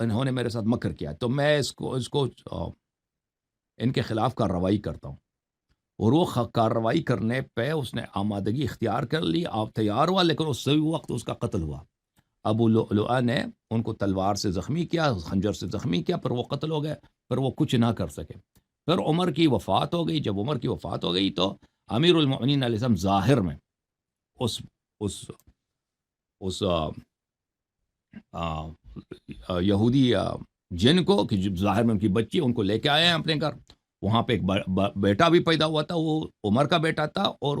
انہوں نے میرے ساتھ مکر کیا، تو میں اس کو ان کے خلاف کارروائی کرتا ہوں، اور وہ کارروائی کرنے پہ اس نے آمادگی اختیار کر لی، آپ تیار ہوا، لیکن اس صحیح وقت اس کا قتل ہوا۔ ابو لؤلؤہ نے ان کو تلوار سے زخمی کیا، خنجر سے زخمی کیا، پھر وہ قتل ہو گئے، پھر وہ کچھ نہ کر سکے۔ پھر عمر کی وفات ہو گئی۔ جب عمر کی وفات ہو گئی تو امیر المؤمنین علیہ السلام ظاہر میں اس اس اس یہودی جن کو، کہ ظاہر میں ان کی بچی، ان کو لے کے آئے ہیں اپنے گھر۔ وہاں پہ ایک بیٹا بھی پیدا ہوا تھا، وہ عمر کا بیٹا تھا، اور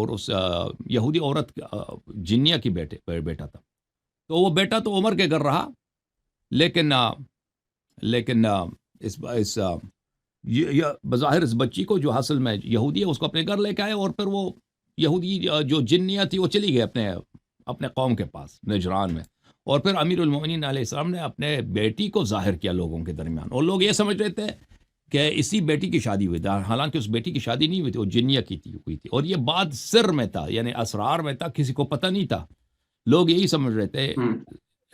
اس یہودی عورت جنیہ کی بیٹا تھا۔ تو وہ بیٹا تو عمر کے گھر رہا، لیکن اس بظاہر اس بچی کو جو حاصل میں یہودی ہے اس کو اپنے گھر لے کے آئے، اور پھر وہ یہودی جو جنیہ تھی وہ چلی گئی اپنے قوم کے پاس نجران میں۔ اور پھر امیر المؤمنین علیہ السلام نے اپنے بیٹی کو ظاہر کیا لوگوں کے درمیان، اور لوگ یہ سمجھ رہے تھے کہ اسی بیٹی کی شادی ہوئی تھی، حالانکہ اس بیٹی کی شادی نہیں ہوئی تھی، وہ جنیہ کی ہوئی تھی، اور یہ بات سر میں تھا، یعنی اسرار میں تھا، کسی کو پتہ نہیں تھا۔ لوگ یہی سمجھ رہے تھے،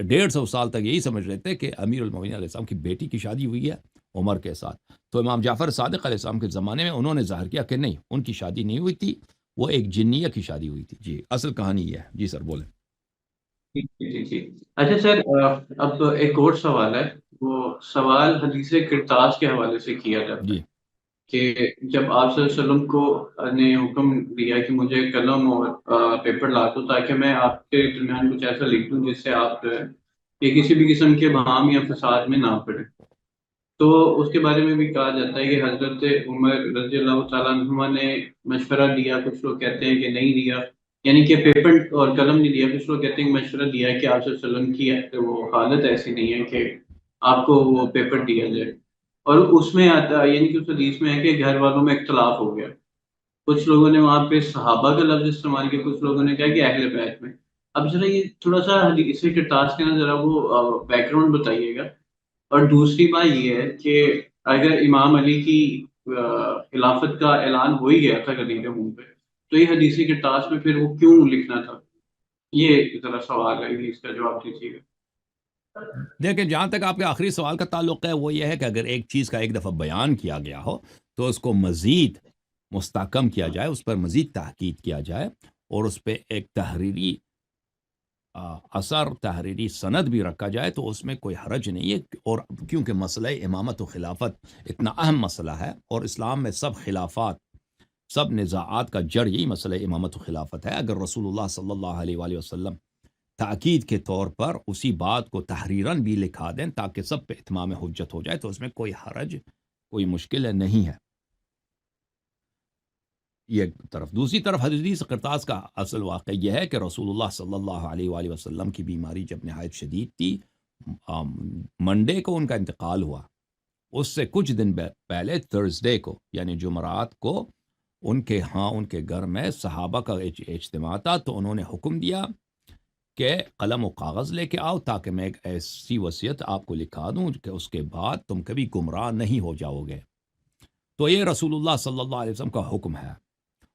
150 سال تک یہی سمجھ رہے تھے کہ امیر المؤمنین علیہ السلام کی بیٹی کی شادی ہوئی ہے عمر کے ساتھ۔ تو امام جعفر صادق علیہ السلام کے زمانے میں انہوں نے ظاہر کیا کہ نہیں، ان کی شادی نہیں ہوئی تھی، وہ ایک جنیہ کی شادی ہوئی تھی۔ جی اصل کہانی یہ ہے۔ جی سر بولیں۔ جی اچھا سر، اب ایک اور سوال ہے، وہ سوال حدیث کرتاس کے حوالے سے کیا جاتا جی ہے کہ جب آپ صلی اللہ علیہ وسلم کو نے حکم دیا کہ مجھے قلم اور پیپر لا دو تاکہ میں آپ کے درمیان کچھ ایسا لکھ دوں جس سے آپ یہ کسی بھی قسم کے بہام یا فساد میں نہ پڑے، تو اس کے بارے میں بھی کہا جاتا ہے کہ حضرت عمر رضی اللہ تعالیٰ عنہ نے مشورہ دیا، کچھ لوگ کہتے ہیں کہ نہیں دیا، یعنی کہ پیپر اور قلم نہیں دیا، کچھ لوگ کہتے ہیں کہ مشورہ دیا کہ آپ صلی اللہ علیہ وسلم کی وہ حالت ایسی نہیں ہے کہ آپ کو وہ پیپر دیا جائے۔ اور اس میں آتا یعنی کہ اس حدیث میں ہے کہ گھر والوں میں اختلاف ہو گیا، کچھ لوگوں نے وہاں پہ صحابہ کا لفظ استعمال کیا، کچھ لوگوں نے کہا کہ اہل بیت میں۔ اب ذرا یہ تھوڑا سا حدیث کرتاس کے نا ذرا وہ بیک گراؤنڈ بتائیے گا۔ اور دوسری بات یہ ہے کہ اگر امام علی کی خلافت کا اعلان ہو ہی گیا تھا غدیر منہ پہ، تو یہ حدیث کرتاس میں پھر وہ کیوں لکھنا تھا؟ یہ ذرا سوال ہے، اس کا جواب دیجیے گا۔ دیکھیں، جہاں تک آپ کے آخری سوال کا تعلق ہے، وہ یہ ہے کہ اگر ایک چیز کا ایک دفعہ بیان کیا گیا ہو تو اس کو مزید مستحکم کیا جائے، اس پر مزید تحقیق کیا جائے، اور اس پہ ایک تحریری اثر، تحریری سند بھی رکھا جائے، تو اس میں کوئی حرج نہیں ہے۔ اور کیونکہ مسئلہ امامت و خلافت اتنا اہم مسئلہ ہے، اور اسلام میں سب خلافات، سب نزاعات کا جڑ یہی مسئلہ امامت و خلافت ہے۔ اگر رسول اللہ صلی اللہ علیہ وآلہ وسلم تاکید کے طور پر اسی بات کو تحریراً بھی لکھا دیں تاکہ سب پہ اتمام حجت ہو جائے، تو اس میں کوئی حرج، کوئی مشکل نہیں ہے۔ یہ ایک طرف۔ دوسری طرف حدیث کرتاس کا اصل واقعہ یہ ہے کہ رسول اللہ صلی اللہ علیہ وآلہ وسلم کی بیماری جب نہایت شدید تھی، منڈے کو ان کا انتقال ہوا، اس سے کچھ دن پہلے تھرسڈے کو یعنی جمعرات کو ان کے گھر میں صحابہ کا اجتماع تھا، تو انہوں نے حکم دیا کہ قلم و کاغذ لے کے آؤ تاکہ میں ایک ایسی وصیت آپ کو لکھا دوں کہ اس کے بعد تم کبھی گمراہ نہیں ہو جاؤ گے۔ تو یہ رسول اللہ صلی اللہ علیہ وسلم کا حکم ہے،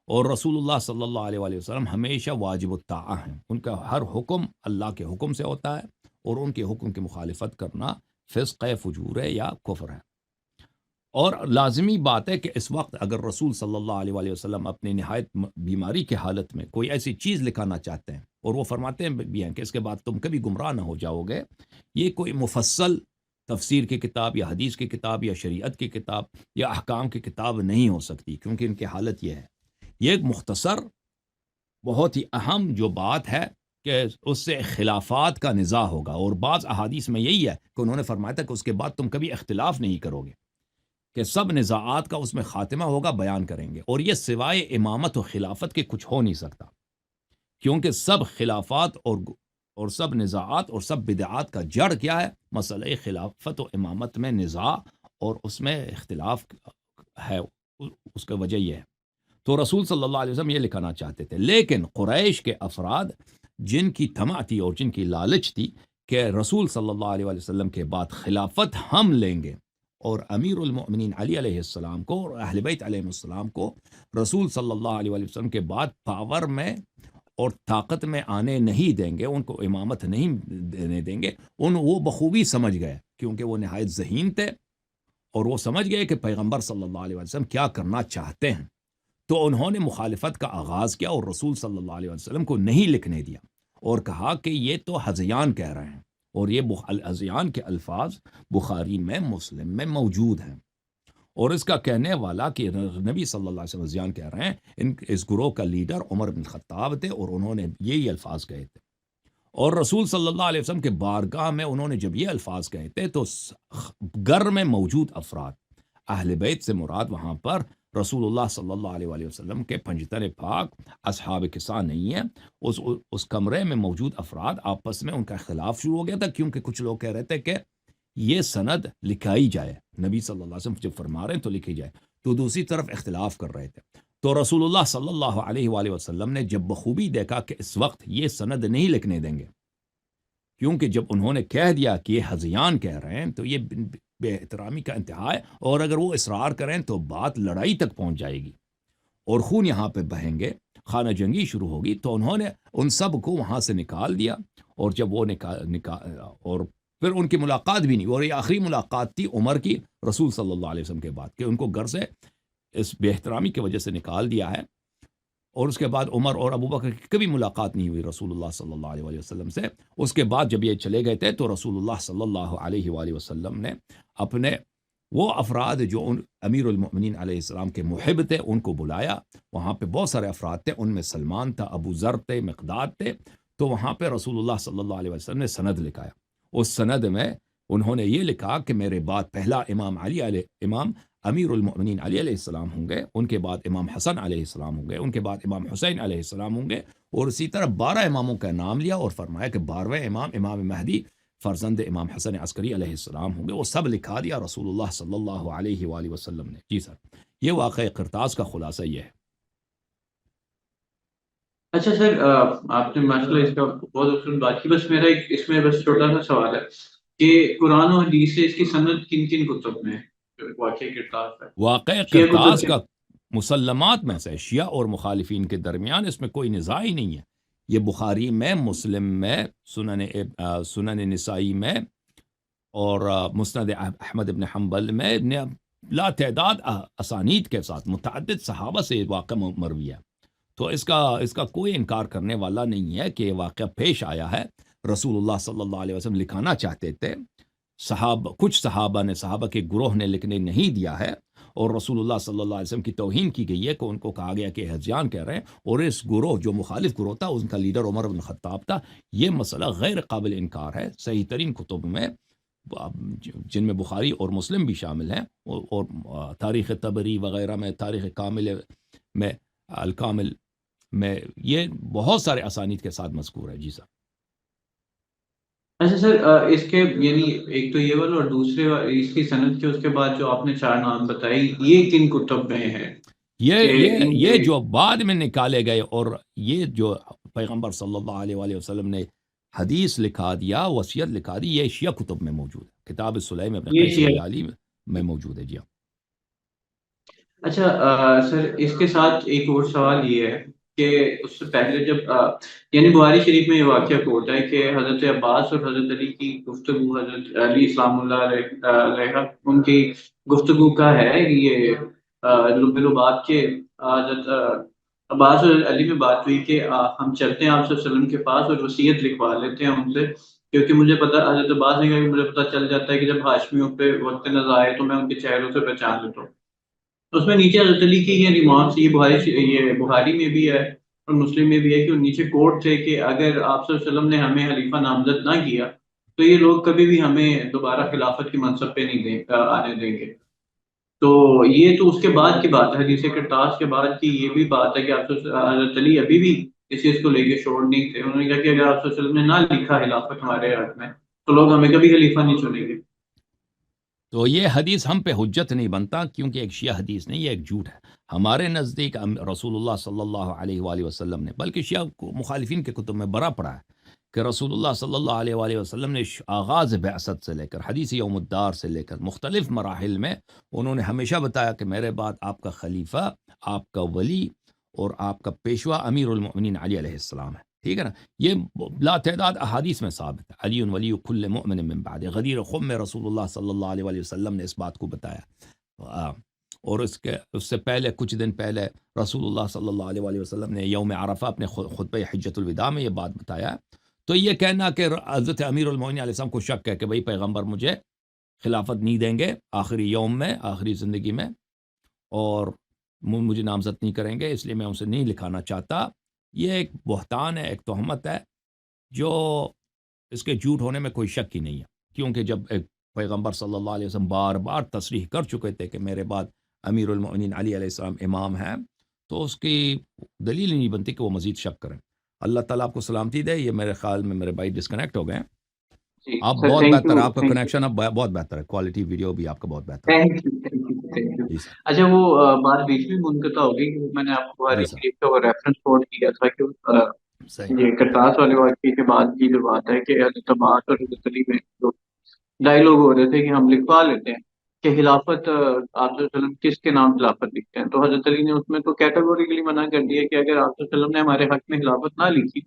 اور رسول اللہ صلی اللہ علیہ وآلہ وسلم ہمیشہ واجب الطاعہ ہیں، ان کا ہر حکم اللہ کے حکم سے ہوتا ہے، اور ان کے حکم کی مخالفت کرنا فسق ہے، فجور ہے، یا کفر ہے۔ اور لازمی بات ہے کہ اس وقت اگر رسول صلی اللہ علیہ وآلہ وسلم اپنی نہایت بیماری کی حالت میں کوئی ایسی چیز لکھانا چاہتے ہیں، اور وہ فرماتے ہیں بھی ہیں کہ اس کے بعد تم کبھی گمراہ نہ ہو جاؤ گے، یہ کوئی مفصل تفسیر کی کتاب یا حدیث کی کتاب یا شریعت کی کتاب یا احکام کی کتاب نہیں ہو سکتی، کیونکہ ان کی حالت یہ ہے۔ یہ ایک مختصر، بہت ہی اہم جو بات ہے کہ اس سے خلافات کا نزاع ہوگا، اور بعض احادیث میں یہی ہے کہ انہوں نے فرمایا تھا کہ اس کے بعد تم کبھی اختلاف نہیں کرو گے، کہ سب نزاعات کا اس میں خاتمہ ہوگا، بیان کریں گے، اور یہ سوائے امامت و خلافت کے کچھ ہو نہیں سکتا، کیونکہ سب خلافات اور سب نزاعات اور سب بدعات کا جڑ کیا ہے؟ مسئلہ خلافت و امامت میں نزاع اور اس میں اختلاف ہے، اس کا وجہ یہ ہے۔ تو رسول صلی اللہ علیہ وسلم یہ لکھانا چاہتے تھے، لیکن قریش کے افراد جن کی طمع تھی اور جن کی لالچ تھی کہ رسول صلی اللہ علیہ وسلم کے بعد خلافت ہم لیں گے، اور امیر المؤمنین علی علیہ السلام کو اور اہل بیت علیہ السلام کو رسول صلی اللہ علیہ وسلم کے بعد پاور میں اور طاقت میں آنے نہیں دیں گے، ان کو امامت نہیں دینے دیں گے، وہ بخوبی سمجھ گئے، کیونکہ وہ نہایت ذہین تھے اور وہ سمجھ گئے کہ پیغمبر صلی اللہ علیہ وسلم کیا کرنا چاہتے ہیں، تو انہوں نے مخالفت کا آغاز کیا اور رسول صلی اللہ علیہ وسلم کو نہیں لکھنے دیا اور کہا کہ یہ تو حزیان کہہ رہے ہیں، اور یہ حزیان کے الفاظ بخاری میں، مسلم میں موجود ہیں، اور اس کا کہنے والا کہ نبی صلی اللہ علیہ وسلم حزیان کہہ رہے ہیں، اس گروہ کا لیڈر عمر بن خطاب تھے اور انہوں نے یہی الفاظ کہے تھے، اور رسول صلی اللہ علیہ وسلم کے بارگاہ میں انہوں نے جب یہ الفاظ کہے تھے تو گھر میں موجود افراد، اہل بیت سے مراد وہاں پر رسول اللہ صلی اللہ علیہ وآلہ وسلم کے پنجتن پاک اصحاب کسا نہیں ہیں، اس کمرے میں موجود افراد آپس میں ان کا اختلاف شروع ہو گیا تھا، کیونکہ کچھ لوگ کہہ رہے تھے کہ یہ سند لکھائی جائے، نبی صلی اللہ علیہ وسلم جب فرما رہے ہیں تو لکھی جائے، تو دوسری طرف اختلاف کر رہے تھے، تو رسول اللہ صلی اللہ علیہ وآلہ وسلم نے جب بخوبی دیکھا کہ اس وقت یہ سند نہیں لکھنے دیں گے، کیونکہ جب انہوں نے کہہ دیا کہ یہ حزیان کہہ رہے ہیں تو یہ بے احترامی کا انتہا ہے، اور اگر وہ اصرار کریں تو بات لڑائی تک پہنچ جائے گی اور خون یہاں پہ بہیں گے، خانہ جنگی شروع ہوگی، تو انہوں نے ان سب کو وہاں سے نکال دیا، اور جب وہ اور پھر ان کی ملاقات بھی نہیں، اور یہ آخری ملاقات تھی عمر کی رسول صلی اللہ علیہ وسلم کے بعد، کہ ان کو گھر سے اس بے احترامی کی وجہ سے نکال دیا ہے، اور اس کے بعد عمر اور ابو بکر کی کبھی ملاقات نہیں ہوئی رسول اللہ صلی اللہ علیہ وآلہ وسلم سے۔ اس کے بعد جب یہ چلے گئے تھے تو رسول اللہ صلی اللہ علیہ وآلہ وسلم نے اپنے وہ افراد جو امیر المؤمنین علیہ السلام کے محب تھے ان کو بلایا، وہاں پہ بہت سارے افراد تھے، ان میں سلمان تھا، ابو ذر تھے، مقداد تھے، تو وہاں پہ رسول اللہ صلی اللہ علیہ وسلم نے سند لکھایا، اس سند میں انہوں نے یہ لکھا کہ میرے بعد پہلا امام امیر المؤمنین علی علیہ السلام ہوں گے، ان کے بعد امام حسن علیہ السلام ہوں گے، ان کے بعد امام حسین علیہ السلام ہوں گے، اور اسی طرح 12 اماموں کا نام لیا اور فرمایا کہ 12ویں امام مہدی فرزند امام حسن عسکری علیہ السلام ہوں گے، وہ سب لکھا دیا رسول اللہ صلی اللہ علیہ وآلہ وسلم نے۔ جی سر، یہ واقعہ قرطاس کا خلاصہ یہ ہے۔ اچھا سر، آپ نے ماشاءاللہ اس کا بہت اچھی بات کی، بس میرا ایک اس میں بس چھوٹا سا سوال ہے کہ قرآن و حدیث سے اس کی سند کن کن کتب میں واقع قرطاس ہے؟ واقع شیعہ قرطاس کتب کا مسلمات میں سے شیعہ اور مخالفین کے درمیان اس میں کوئی نزاع ہی نہیں ہے، یہ بخاری میں، مسلم میں، سنن نسائی میں، اور مسند احمد ابن حنبل میں لا تعداد اسانید کے ساتھ متعدد صحابہ سے یہ واقعہ مروی ہے، تو اس کا کوئی انکار کرنے والا نہیں ہے کہ یہ واقعہ پیش آیا ہے، رسول اللہ صلی اللہ علیہ وسلم لکھانا چاہتے تھے، کچھ صحابہ کے گروہ نے لکھنے نہیں دیا ہے، اور رسول اللہ صلی اللہ علیہ وسلم کی توہین کی گئی ہے کہ ان کو کہا گیا کہ حزیان کہہ رہے ہیں، اور اس گروہ جو مخالف گروہ تھا ان کا لیڈر عمر بن خطاب تھا۔ یہ مسئلہ غیر قابل انکار ہے، صحیح ترین کتب میں جن میں بخاری اور مسلم بھی شامل ہیں، اور تاریخ طبری وغیرہ میں، تاریخ کامل میں، الکامل میں، یہ بہت سارے اسانید کے ساتھ مذکور ہے۔ جی سر۔ اچھا سر، اس کے یعنی ایک تو یہ والا اور دوسرے اس کی سند کے اس کے بعد جو آپ نے 4 نام بتائی، یہ کن کتب میں ہے کہ ان یہ کے؟ جو بعد میں نکالے گئے، اور یہ جو پیغمبر صلی اللہ علیہ وآلہ وسلم نے حدیث لکھا دیا، وصیت لکھا دی، یہ شیعہ کتب میں موجود ہے، کتاب السلیم ابن یہ قیس شیعہ؟ الہلالی میں موجود ہے۔ جی ہاں۔ اچھا سر، اس کے ساتھ ایک اور سوال یہ ہے کہ اس سے پہلے جب یعنی بخاری شریف میں یہ واقعہ کوٹ ہے کہ حضرت عباس اور حضرت علی کی گفتگو، حضرت علی اسلام اللہ علیہ ان کی گفتگو کا ہے یہ لبات کے حضرت عباس اور علی میں بات ہوئی کہ ہم چلتے ہیں آپ صلی اللہ علیہ وسلم کے پاس اور وصیت لکھوا لیتے ہیں ان سے، کیونکہ مجھے پتا، حضرت عباس نے کہا کہ مجھے پتا چل جاتا ہے کہ جب ہاشمیوں پہ وقت نظر آئے تو میں ان کے چہروں سے پہچان لیتا ہوں۔ اس میں نیچے حضرت علی کی یہ ریمارکس، یہ بخاری میں بھی ہے اور مسلم میں بھی ہے کہ نیچے کوٹ تھے کہ اگر آپ صلی اللہ علیہ وسلم نے ہمیں خلیفہ نامزد نہ کیا تو یہ لوگ کبھی بھی ہمیں دوبارہ خلافت کی منصب پہ نہیں آنے دیں گے۔ تو یہ تو اس کے بعد کی بات ہے، حدیث قرطاس کے بعد کی یہ بھی بات ہے کہ آپ حضرت علی ابھی بھی اس چیز کو لے کے شور نہیں تھے، انہوں نے کہا کہ اگر آپ صلی اللہ علیہ وسلم نے نہ لکھا خلافت ہمارے حق میں تو لوگ ہمیں کبھی خلیفہ نہیں چنیں گے۔ تو یہ حدیث ہم پہ حجت نہیں بنتا، کیونکہ ایک شیعہ حدیث نہیں، یہ ایک جھوٹ ہے ہمارے نزدیک۔ رسول اللہ صلی اللہ علیہ وآلہ وسلم نے، بلکہ شیعہ مخالفین کے کتب میں بڑا پڑا ہے کہ رسول اللہ صلی اللہ علیہ وآلہ وسلم نے آغاز بعثت سے لے کر حدیث یوم الدار سے لے کر مختلف مراحل میں انہوں نے ہمیشہ بتایا کہ میرے بعد آپ کا خلیفہ، آپ کا ولی اور آپ کا پیشوا امیر المؤمنین علی علیہ السلام ہے، ٹھیک ہے نا. یہ لا تعداد احادیث میں ثابت ہے. علی ولی کل مؤمن من بعد. غدیر خم میں رسول اللہ صلی اللہ علیہ وآلہ وسلم نے اس بات کو بتایا. اور اس سے پہلے کچھ دن پہلے رسول اللہ صلی اللہ علیہ وآلہ وسلم نے یوم عرفہ اپنے خطبہ حجۃ الوداع میں یہ بات بتایا. تو یہ کہنا کہ حضرت امیر المؤمنین علیہ السلام کو شک ہے کہ بھئی پیغمبر مجھے خلافت نہیں دیں گے آخری یوم میں، آخری زندگی میں، اور مجھے نامزد نہیں کریں گے، اس لیے میں اسے نہیں لکھانا چاہتا، یہ ایک بہتان ہے، ایک تہمت ہے جو اس کے جھوٹ ہونے میں کوئی شک ہی نہیں ہے. کیونکہ جب ایک پیغمبر صلی اللہ علیہ وسلم بار بار تصریح کر چکے تھے کہ میرے بعد امیر المؤمنین علی علیہ السلام امام ہیں، تو اس کی دلیل ہی نہیں بنتی کہ وہ مزید شک کریں. اللہ تعالیٰ آپ کو سلامتی دے. یہ میرے خیال میں میرے بھائی ڈسکنیکٹ ہو گئے ہیں. جی آپ سر، بہت تھینک بہتر، یو، آپ کا تھینک یو، کنیکشن اب بہت بہتر ہے، کوالٹی ویڈیو بھی آپ کا بہت بہتر ہے. Thank you, thank you, thank you. جی سر. اچھا، وہ بات بیچ میں منقطع ہو گئی کہ میں نے آپ کو جی بخاری سر. شریف کا وہ ریفرنس کوٹ کیا تھا کہ صحیح. یہ کرتاس والے واقعے کے بعد کی جو بات ہے کہ حضرت عباس اور حضرت علی میں جو ڈائلوگ ہو رہے تھے کہ ہم لکھوا لیتے ہیں کہ خلافت آپ صلی اللہ علیہ وسلم کس کے نام خلافت لکھتے ہیں، تو حضرت علی نے اس میں تو کیٹیگوریکلی منع کر دیا کہ اگر آپ صلی اللہ علیہ وسلم نے ہمارے حق میں خلافت نہ لکھی